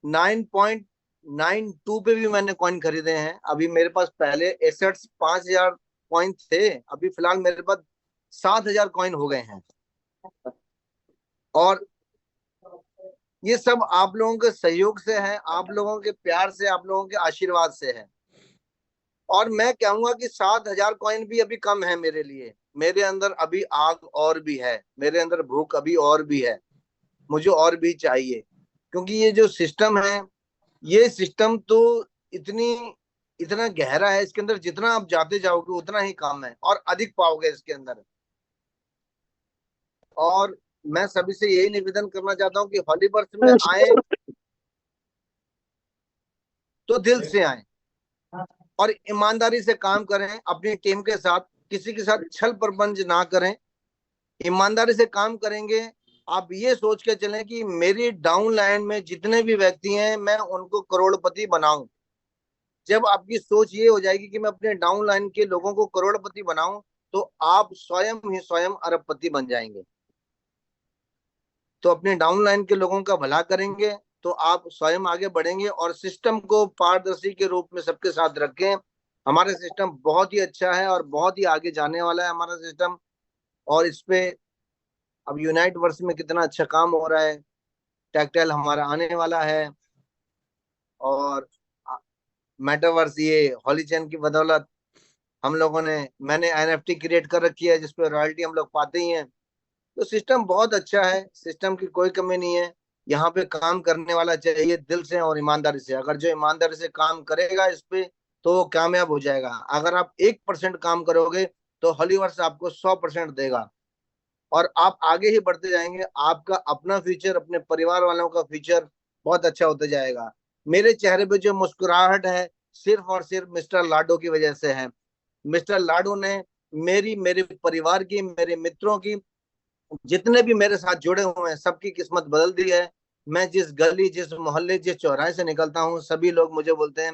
9.92 पे भी मैंने कॉइन खरीदे हैं। अभी मेरे पास पहले एसेट्स 5,000 कॉइन थे, अभी फिलहाल मेरे पास 7,000 कॉइन हो गए हैं। और ये सब आप लोगों के सहयोग से है, आप लोगों के प्यार से, आप लोगों के आशीर्वाद से है। और मैं कहूंगा कि 7,000 कॉइन भी अभी कम है मेरे लिए। मेरे अंदर अभी आग और भी है, मेरे अंदर भूख अभी और भी है, मुझे और भी चाहिए। क्योंकि ये जो सिस्टम है, ये सिस्टम तो इतना गहरा है, इसके अंदर जितना आप जाते जाओगे उतना ही काम है और अधिक पाओगे इसके अंदर। और मैं सभी से यही निवेदन करना चाहता हूँ कि हॉलीवर्स में आए तो दिल से आए और ईमानदारी से काम करें, अपनी टीम के साथ किसी के साथ छल प्रपंच ना करें, ईमानदारी से काम करेंगे। आप ये सोच के चलें कि मेरी डाउन लाइन में जितने भी व्यक्ति हैं मैं उनको करोड़पति बनाऊं। जब आपकी सोच ये हो जाएगी कि मैं अपने डाउन लाइन के लोगों को करोड़पति बनाऊं, तो आप स्वयं ही स्वयं अरबपति बन जाएंगे। तो अपने डाउन लाइन के लोगों का भला करेंगे तो आप स्वयं आगे बढ़ेंगे और सिस्टम को पारदर्शी के रूप में सबके साथ रखें। हमारा सिस्टम बहुत ही अच्छा है और बहुत ही आगे जाने वाला है हमारा सिस्टम। और इस पे अब यूनाइट वर्स में कितना अच्छा काम हो रहा है, टैक्टाइल हमारा आने वाला है। और मेटावर्स ये हॉलीचैन की बदौलत हम लोगों ने मैंने एनएफटी क्रिएट कर रखी है जिसपे रॉयल्टी हम लोग पाते ही हैं। तो सिस्टम बहुत अच्छा है, सिस्टम की कोई कमी नहीं है। यहाँ पे काम करने वाला चाहिए दिल से और ईमानदारी से। अगर जो ईमानदारी से काम करेगा इस पे तो वो कामयाब हो जाएगा। अगर आप 1% काम करोगे तो हॉलीवर्स आपको 100% देगा और आप आगे ही बढ़ते जाएंगे। आपका अपना फ्यूचर, अपने परिवार वालों का फ्यूचर बहुत अच्छा होते जाएगा। मेरे चेहरे पे जो मुस्कुराहट है सिर्फ और सिर्फ मिस्टर लाडो की वजह से है। मिस्टर लाडो ने मेरे परिवार की, मेरे मित्रों की, जितने भी मेरे साथ जुड़े हुए हैं सबकी किस्मत बदल दी है। मैं जिस गली, जिस मोहल्ले, जिस चौराहे से निकलता हूँ सभी लोग मुझे बोलते हैं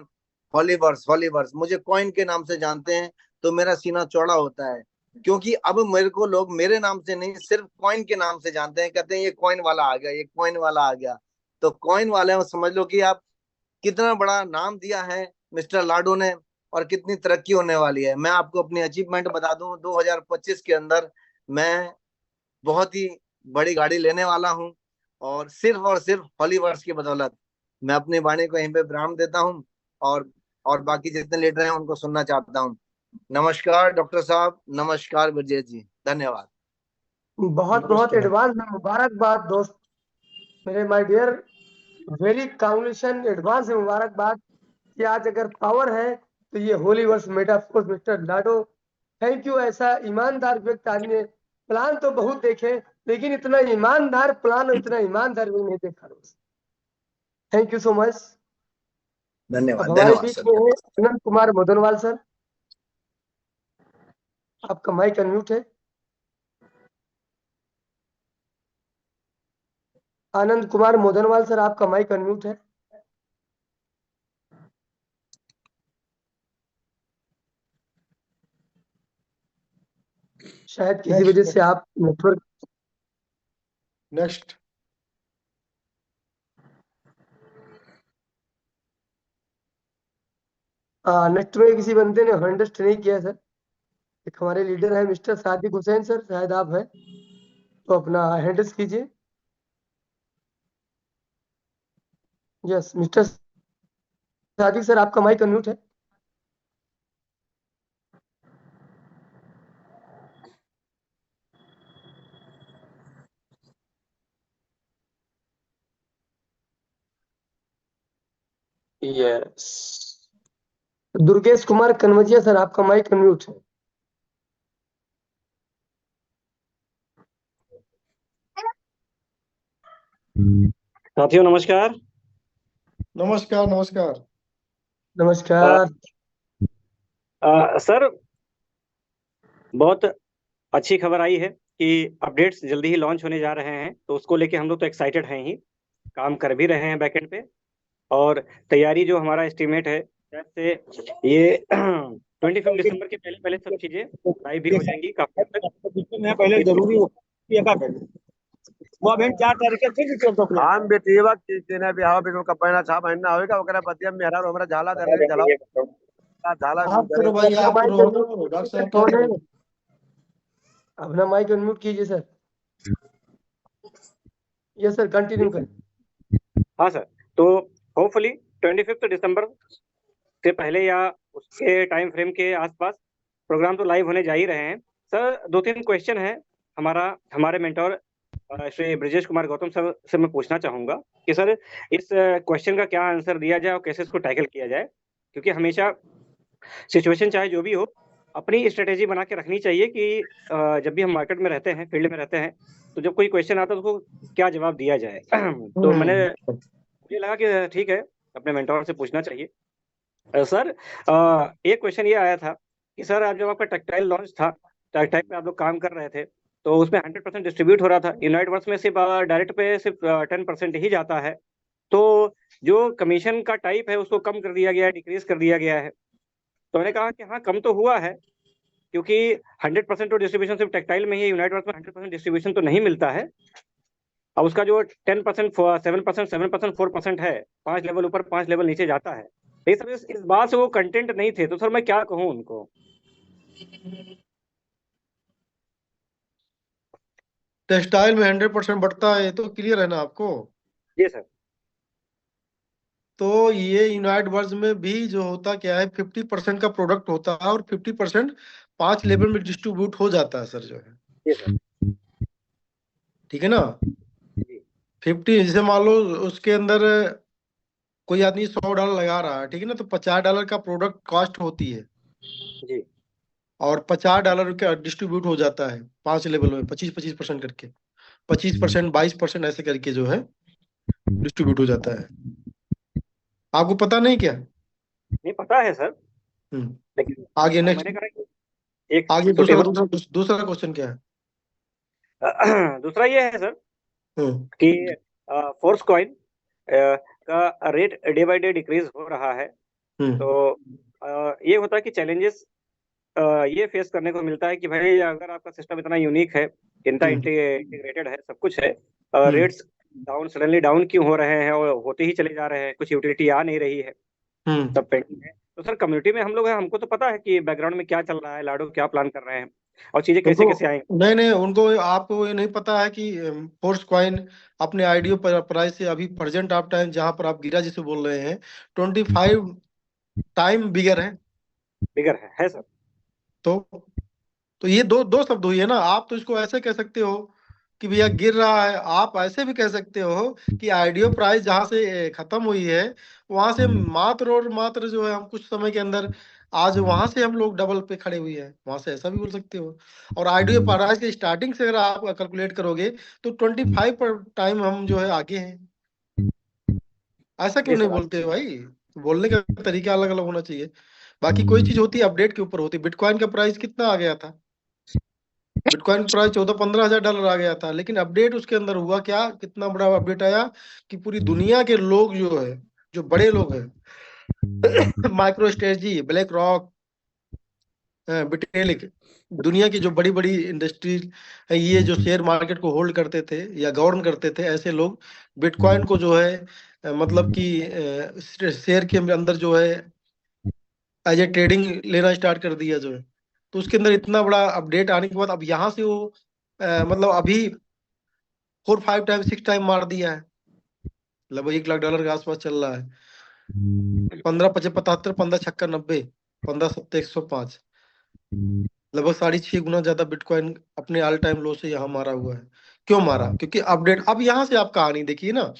हॉलीवर्स हॉलीवर्स। मुझे कॉइन के नाम से जानते हैं तो मेरा सीना चौड़ा होता है, क्योंकि अब मेरे को लोग मेरे नाम से नहीं सिर्फ कॉइन के नाम से जानते हैं। कहते हैं ये कॉइन वाला आ गया, ये कॉइन वाला आ गया। तो कॉइन वाले समझ लो कि आप कितना बड़ा नाम दिया है मिस्टर लाडो ने और कितनी तरक्की होने वाली है। मैं आपको अपनी अचीवमेंट बता दूं, 2025 के अंदर मैं बहुत ही बड़ी गाड़ी लेने वाला हूं और सिर्फ हॉलीवर्स की बदौलत। मैं अपनी वाणी को यहीं पे विराम देता हूं और बाकी जितने लीडर हैं उनको सुनना चाहता हूं। नमस्कार डॉक्टर साहब, नमस्कार विजय जी, धन्यवाद। बहुत बहुत एडवांस में मुबारकबाद दोस्त मेरे, my dear, very congratulation, advance में मुबारकबाद कि आज अगर पावर है तो ये होलीवर्स मेटाफोर्स मिस्टर लाडो। Thank you. ऐसा ईमानदार व्यक्ति आदमी, प्लान तो बहुत देखे लेकिन इतना ईमानदार प्लान और इतना ईमानदार भी नहीं देखा दोस्त। Thank you so much. धन्यवाद अब हमारे धन्यवाद बीच सर। में है अनंत कुमार मोदनवाल सर, आपका माइक अनम्यूट है। आनंद कुमार मोदनवाल सर, आपका माइक अनम्यूट है। शायद किसी वजह से आप नेटवर्क नेक्स्ट नेक्स्ट में किसी बंदे ने अंडरस्ट नहीं किया सर। एक हमारे लीडर है मिस्टर सादिक हुसैन सर, शायद आप हैं तो अपना हैंडल्स कीजिए। यस मिस्टर सादिक सर, आपका माइक अनम्यूट है। यस दुर्गेश कुमार कनवजिया सर, आपका माइक अनम्यूट है। साथियों नमस्कार। नमस्कार नमस्कार। नमस्कार। सर बहुत अच्छी खबर आई है कि अपडेट्स जल्दी ही लॉन्च होने जा रहे हैं, तो उसको लेके हम लोग तो एक्साइटेड हैं ही, काम कर भी रहे हैं बैकएंड पे। और तैयारी जो हमारा एस्टिमेट है जैसे ये 25 दिसंबर के पहले पहले सब चीजें लाइव भी हो जाएंगी काफी हद तक। पहले जरूरी हो वो अभी 4 तारीख के फिर डिटेल तो आम बेटी वक्त तेने भी हवा बिनो कपड़ा छा महीना होएगा ओकरा बतिया में हरा हमरा झाला दे झाला झाला आप करो भाई, आप करो, डॉक्टर साहब क्या कौन है? करें? अपना माइक अनम्यूट कीजिए सर। यस सर, कंटिन्यू करें। हाँ सर, तो होपफुली 25 दिसंबर से पहले या उसके टाइम फ्रेम के आसपास प्रोग्राम तो लाइव होने जा ही रहे हैं। सर 2-3 क्वेश्चन है हमारे मेंटोर श्री ब्रिजेश कुमार गौतम सर से मैं पूछना चाहूंगा कि सर इस क्वेश्चन का क्या आंसर दिया जाए और कैसे इसको टैकल किया जाए, क्योंकि हमेशा सिचुएशन चाहे जो भी हो अपनी स्ट्रेटेजी बना के रखनी चाहिए कि जब भी हम मार्केट में रहते हैं, फील्ड में रहते हैं, तो जब कोई क्वेश्चन आता है तो उसको क्या जवाब दिया जाए। तो मुझे लगा कि ठीक है अपने मेंटोर से पूछना चाहिए। सर एक क्वेश्चन ये आया था कि सर आप जब आपका टेक्सटाइल लॉन्च था, टेक्सटाइल पे आप लोग काम कर रहे थे, तो उसमें 100% डिस्ट्रीब्यूट हो रहा था। यूनाइट वर्क्स में सिर्फ डायरेक्ट पे सिर्फ 10% ही जाता है, तो जो कमीशन का टाइप है उसको कम कर दिया गया है, डिक्रीज कर दिया गया है। तो मैंने कहा कि हाँ कम तो हुआ है, क्योंकि 100% तो डिस्ट्रीब्यूशन सिर्फ टेक्सटाइल में ही, यूनाइट वर्क्स में 100% डिस्ट्रीब्यूशन तो नहीं मिलता है। अब उसका जो 10%, 7%, 7%, 4% है, 5 लेवल ऊपर 5 लेवल नीचे जाता है। सर इस बात से वो कंटेंट नहीं थे, तो सर मैं क्या कहूँ उनको? टेक्सटाइल में 100% बढ़ता है, तो क्लियर है ना आपको? जी सर। तो ये यूनाइट वर्ल्ड में भी जो होता क्या है, 50% का प्रोडक्ट होता है और 50% 5 लेवल में डिस्ट्रीब्यूट हो जाता है सर, जो है। जी सर। ठीक है ना? 50 जैसे मान लो उसके अंदर कोई आदमी $100 लगा रहा है, ठीक है ना, तो $50 का प्रोडक्ट कॉस्ट होती है जी। और $50 का डिस्ट्रीब्यूट हो जाता है 5 लेवल में, 25% करके, 25%, 22% ऐसे करके जो है डिस्ट्रीब्यूट हो जाता है। आपको पता नहीं क्या? नहीं पता है सर, लेकिन आगे मैंने नेक्स्ट, कहा कि एक आगे तो दूसरा क्वेश्चन क्या है? दूसरा ये है सर कि फोर्स कॉइन का rate day by day decrease हो रहा है, तो ये होता है कि चैलेंजेस ये फेस करने को मिलता है कि भाई अगर आपका सिस्टम इतना यूनिक है, इतना इंटीग्रेटेड है, सब कुछ है, रेट्स सडनली डाउन क्यों हो रहे हैं और होते ही चले जा रहे हैं, कुछ यूटिलिटी आ नहीं रही है, सब पेंडिंग है। तो सर कम्युनिटी में हम लोग हैं, हमको तो पता है कि बैकग्राउंड में क्या चल रहा है, लाडो क्या प्लान कर रहे हैं और चीजें कैसे कैसे आएंगी। नहीं, उनको, आपको ये नहीं पता है कि फोर्स कॉइन अपने आईडीओ प्राइस से अभी प्रेजेंट आप टाइम जहां पर आप गिरा जिसे बोल रहे हैं 25 टाइम बिगर है सर। तो ये दो शब्द हुई है ना। आप तो इसको ऐसे कह सकते हो कि भैया गिर रहा है, आप ऐसे भी कह सकते हो कि आईडीओ प्राइस जहां से खत्म हुई है वहां से मात्र और मात्र जो है हम कुछ समय के अंदर आज वहां से हम लोग डबल पे खड़े हुए हैं, वहां से ऐसा भी बोल सकते हो। और आईडीओ प्राइस के स्टार्टिंग से अगर आप कैलकुलेट करोगे तो 25 पर टाइम हम जो है आगे हैं। ऐसा क्यों नहीं बोलते हो भाई? बोलने का तरीका अलग अलग होना चाहिए। बाकी कोई चीज होती है अपडेट के ऊपर होती है। बिटकॉइन का प्राइस कितना आ गया था? बिटकॉइन का प्राइस 14-15 हजार डॉलर आ गया था, लेकिन अपडेट उसके अंदर हुआ क्या, कितना बड़ा अपडेट आया कि पूरी दुनिया के लोग जो है, जो बड़े लोग हैं माइक्रो स्ट्रेटजी, ब्लैक रॉक, बिटेलिक, दुनिया की जो बड़ी बड़ी इंडस्ट्री है, ये जो शेयर मार्केट को होल्ड करते थे या गवर्न करते थे, ऐसे लोग बिटकॉइन को जो है मतलब कि शेयर के अंदर जो है एज ए ट्रेडिंग लेना स्टार्ट कर दिया जो है। तो उसके अंदर इतना बड़ा अपडेट आने के बाद अब यहाँ से वो मतलब अभी 4-5 टाइम 6 टाइम मार दिया है, लगभग $1 लाख के आसपास चल रहा है। 15-75, 15-6-90, 15-7-105, लगभग 6.5 गुना ज्यादा बिटकॉइन अपने ऑल टाइम लो से यहाँ मारा हुआ है। क्यों मारा? क्योंकि अपडेट। अब यहाँ से आप कहानी देखिए ना,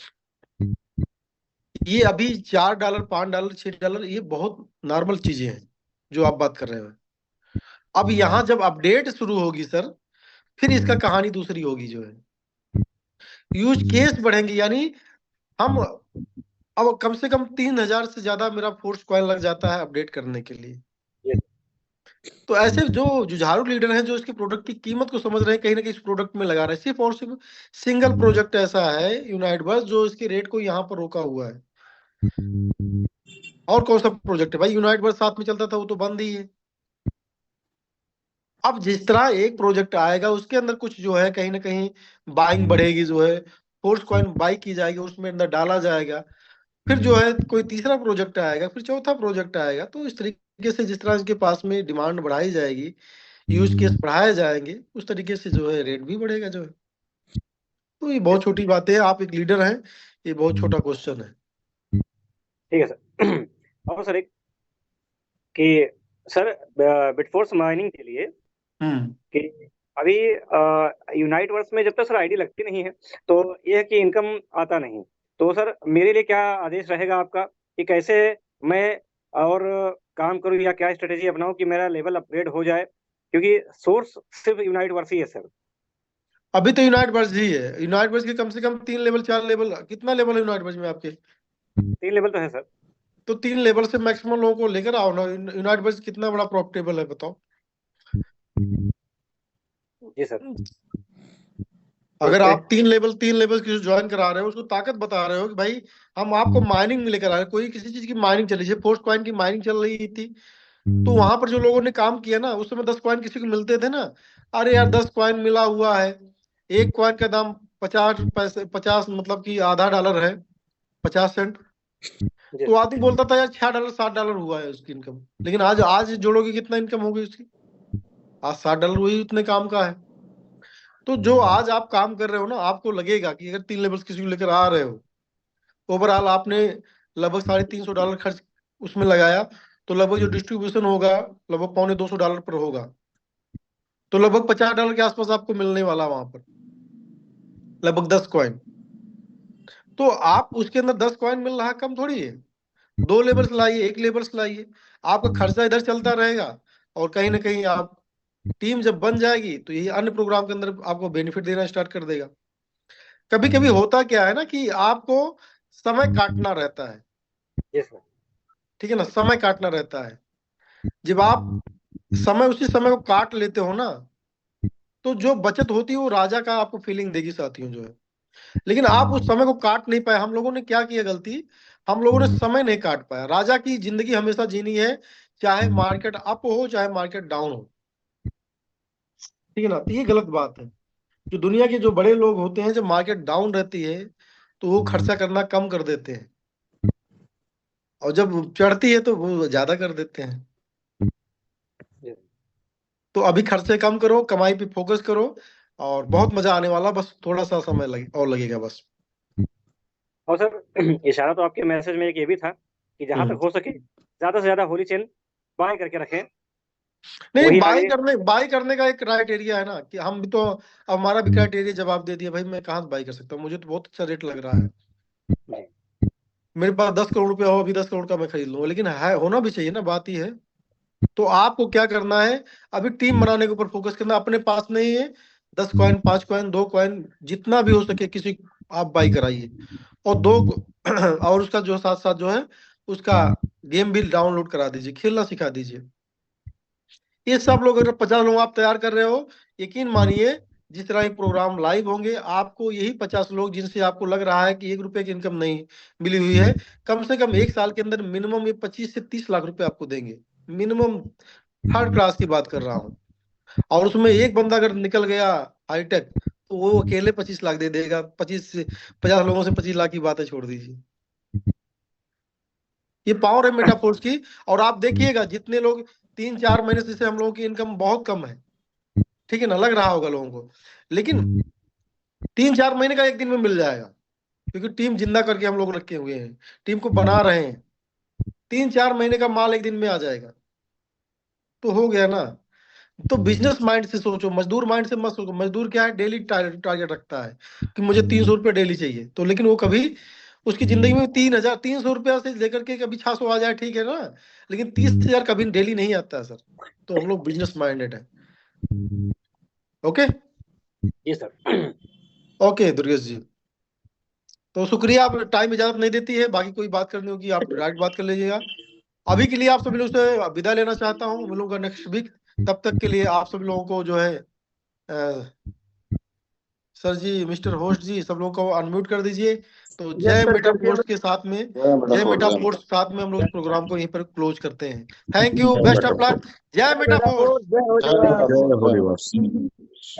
ये अभी $4, $5, $6 ये बहुत नॉर्मल चीजें हैं जो आप बात कर रहे हो। अब यहाँ जब अपडेट शुरू होगी सर, फिर इसका कहानी दूसरी होगी जो है, यूज केस बढ़ेंगे। यानी हम अब कम से कम 3,000 से ज्यादा मेरा फोर्स कॉइन लग जाता है अपडेट करने के लिए। तो ऐसे जो जुझारू लीडर हैं जो इसके प्रोडक्ट की कीमत को समझ रहे हैं, कहीं ना कहीं इस प्रोडक्ट में लगा रहे हैं। सिर्फ और सिर्फ सिंगल प्रोजेक्ट ऐसा है यूनाइट वर्ल्ड जो इसके रेट को यहाँ पर रोका हुआ है। और कौन सा प्रोजेक्ट है भाई? यूनाइट वर्ल्ड साथ में चलता था, वो तो बंद ही है। अब जिस तरह एक प्रोजेक्ट आएगा उसके अंदर कुछ जो है कहीं ना कहीं बाइंग बढ़ेगी, जो है फोर्स कॉइन बाई की जाएगी, उसमें अंदर डाला जाएगा। फिर जो है कोई तीसरा प्रोजेक्ट आएगा, फिर चौथा प्रोजेक्ट आएगा। तो इस तरीके से जिस तरह इसके पास में डिमांड बढ़ाई जाएगी, यूज केस बढ़ाए जाएंगे, उस तरीके से जो है रेट भी बढ़ेगा जो है। तो ये बहुत छोटी बात है, आप एक लीडर हैं, ये बहुत छोटा क्वेश्चन है। ठीक है सर। और सर एक कि सर बिटफोर्स माइनिंग के लिए कि अभी यूनाइटवर्स में जब तक सर आईडी लगती नहीं है तो ये है कि इनकम आता नहीं। तो सर मेरे लिए क्या आदेश रहेगा आपका कि कैसे मैं और काम करूं या क्या स्ट्रेटेजी अपनाऊं कि मेरा लेवल अपग्रेड हो जाए, क्योंकि सोर्स सिर्फ यूनाइटवर्स ही है सर। अभी तो यूनाइटवर्स ही है। यूनाइटवर्स के कम से कम 3 लेवल 4 लेवल, कितना लेवल है यूनाइटवर्स में आपके? 3 लेवल तो है सर। तो 3 लेवल से मैक्सिमम लोगों को लेकर आओ ना। यूनाइटवर्स कितना बड़ा प्रॉफिटेबल है बताओ। जी सर। अगर आप 3 लेवल किसी ज्वाइन करा रहे हो, उसको ताकत बता रहे हो कि भाई हम आपको माइनिंग में लेकर आ रहे हैं, कोई किसी चीज की माइनिंग चली, जैसे फोर्स कॉइन की माइनिंग चल रही थी, तो वहां पर जो लोगों ने काम किया ना, उस समय 10 कॉइन किसी को मिलते थे ना। अरे यार 10 कॉइन मिला हुआ है, एक कॉइन का दाम 50 पैसे, 50 मतलब कि आधा डॉलर है, 50 सेंट। तो आदमी बोलता था यार $6 $7 हुआ है उसकी इनकम। लेकिन आज जोड़ोगे कितना इनकम होगी उसकी? आज $7 वही उतने काम का है। तो जो आज आप काम कर रहे हो ना, आपको लगेगा कि अगर 3 लेवल्स किसी को लेकर आ रहे हो, ओवरऑल आपने लगभग $350 खर्च उसमें लगाया, तो लगभग जो डिस्ट्रीब्यूशन होगा लगभग $250 पर होगा। तो लगभग $50 के आसपास आपको मिलने वाला वहां पर, लगभग 10 कॉइन। तो आप उसके अंदर 10 कॉइन मिल रहा, कम थोड़ी है। 2 लेवल्स लाइए, 1 लेवल्स लाइए, आपका खर्चा इधर चलता रहेगा। और कहीं ना कहीं आप टीम जब बन जाएगी तो ये अन्य प्रोग्राम के अंदर आपको बेनिफिट देना स्टार्ट कर देगा। कभी कभी होता क्या है ना कि आपको समय काटना रहता है। Yes sir. ठीक है ना, समय काटना रहता है। जब आप उसी समय को काट लेते हो ना, तो जो बचत होती है वो राजा का आपको फीलिंग देगी साथियों जो है। लेकिन आप उस समय को काट नहीं पाए। हम लोगों ने क्या किया गलती, हम लोगों ने समय नहीं काट पाया। राजा की जिंदगी हमेशा जीनी है, चाहे मार्केट अप हो चाहे मार्केट डाउन हो। ठीक है ना, तो ये गलत बात है। जो दुनिया के जो बड़े लोग होते हैं, जब मार्केट डाउन रहती है तो वो खर्चा करना कम कर देते हैं, और जब चढ़ती है तो वो ज्यादा कर देते हैं। तो अभी खर्चे कम करो, कमाई पे फोकस करो, और बहुत मजा आने वाला। बस थोड़ा सा समय लगेगा बस। और सर इशारा तो आपके मैसेज में एक ये भी था कि जहां तक हो सके ज्यादा से ज्यादा होली चेन बाय करके रखें। नहीं, वही बाई करने का एक क्राइटेरिया है ना, कि हम भी तो, अब हमारा भी क्राइटेरिया जवाब दे दिया भाई, मैं कहाँ से बाई कर सकता हूँ, मुझे तो बहुत अच्छा रेट लग रहा है। मेरे पास 10 करोड़ रुपया हो, अभी 10 करोड़ का मैं खरीद लूंगा, लेकिन है होना भी चाहिए ना, बात ही है। तो आपको क्या करना है, अभी टीम बनाने के ऊपर फोकस करना। अपने पास नहीं है 10 कॉइन, 5 कॉइन, 2 कॉइन, जितना भी हो सके किसी आप बाई कराइए। और और उसका जो साथ साथ जो है उसका गेम भी डाउनलोड करा दीजिए, खेलना सिखा दीजिए। ये सब लोग, अगर 50 लोग आप तैयार कर रहे हो, यकीन मानिए जिस तरह ये प्रोग्राम लाइव होंगे, आपको यही 50 लोग जिनसे आपको लग रहा है कि 1 रुपए की इनकम नहीं मिली हुई है, कम से कम 1 साल के अंदर मिनिमम ये 25 से 30 लाख रुपए आपको देंगे। मिनिमम थर्ड क्लास की बात कर रहा हूँ। और उसमें एक बंदा अगर निकल गया हाईटेक, तो वो अकेले 25 लाख दे देगा। 50 लोगों से 25 लाख की बातें छोड़ दीजिए। ये पावर है मेटाफोर्स की। और आप देखिएगा जितने लोग 3-4 महीने से हम लोगों की इनकम बहुत कम है, ठीक है ना, लग रहा होगा लोगों को, लेकिन 3-4 महीने का एक दिन में मिल जाएगा, क्योंकि टीम जिंदा करके हम लोग रखे हुए हैं, टीम को बना रहे हैं। 3-4 महीने का माल एक दिन में आ जाएगा, तो हो गया ना। तो बिजनेस माइंड से सोचो, मजदूर माइंड से मत सोचो। मजदूर क्या है, डेली टारगेट रखता है कि मुझे 300 रुपये डेली चाहिए, तो लेकिन वो कभी उसकी जिंदगी में 300 रुपया से लेकर के कभी 600 आ जाए, ठीक है ना, लेकिन 30,000 कभी डेली नहीं आता है सर। तो हम लोग बिजनेस माइंडेड है। ओके जी सर। ओके दुर्गेश जी, तो शुक्रिया। आप टाइम इजाजत नहीं देती है, बाकी कोई बात करनी होगी आप डायरेक्ट बात कर लीजिएगा। अभी के लिए आप सभी लोग से विदा लेना चाहता हूँ, मिलूंगा नेक्स्ट वीक। तब तक के लिए आप सभी लोगों को जो है सर जी, मिस्टर होस्ट जी, सब लोगों को अनम्यूट कर दीजिए। तो Yes, जय sir, मेटा करके फोर्स के साथ में, जय मेटा फोर्स के साथ में हम लोग इस प्रोग्राम को यहीं पर क्लोज करते हैं। Thank you, best of luck, जय मेटा फोर्स। जय हो जय मेटा जवान। फोर्स।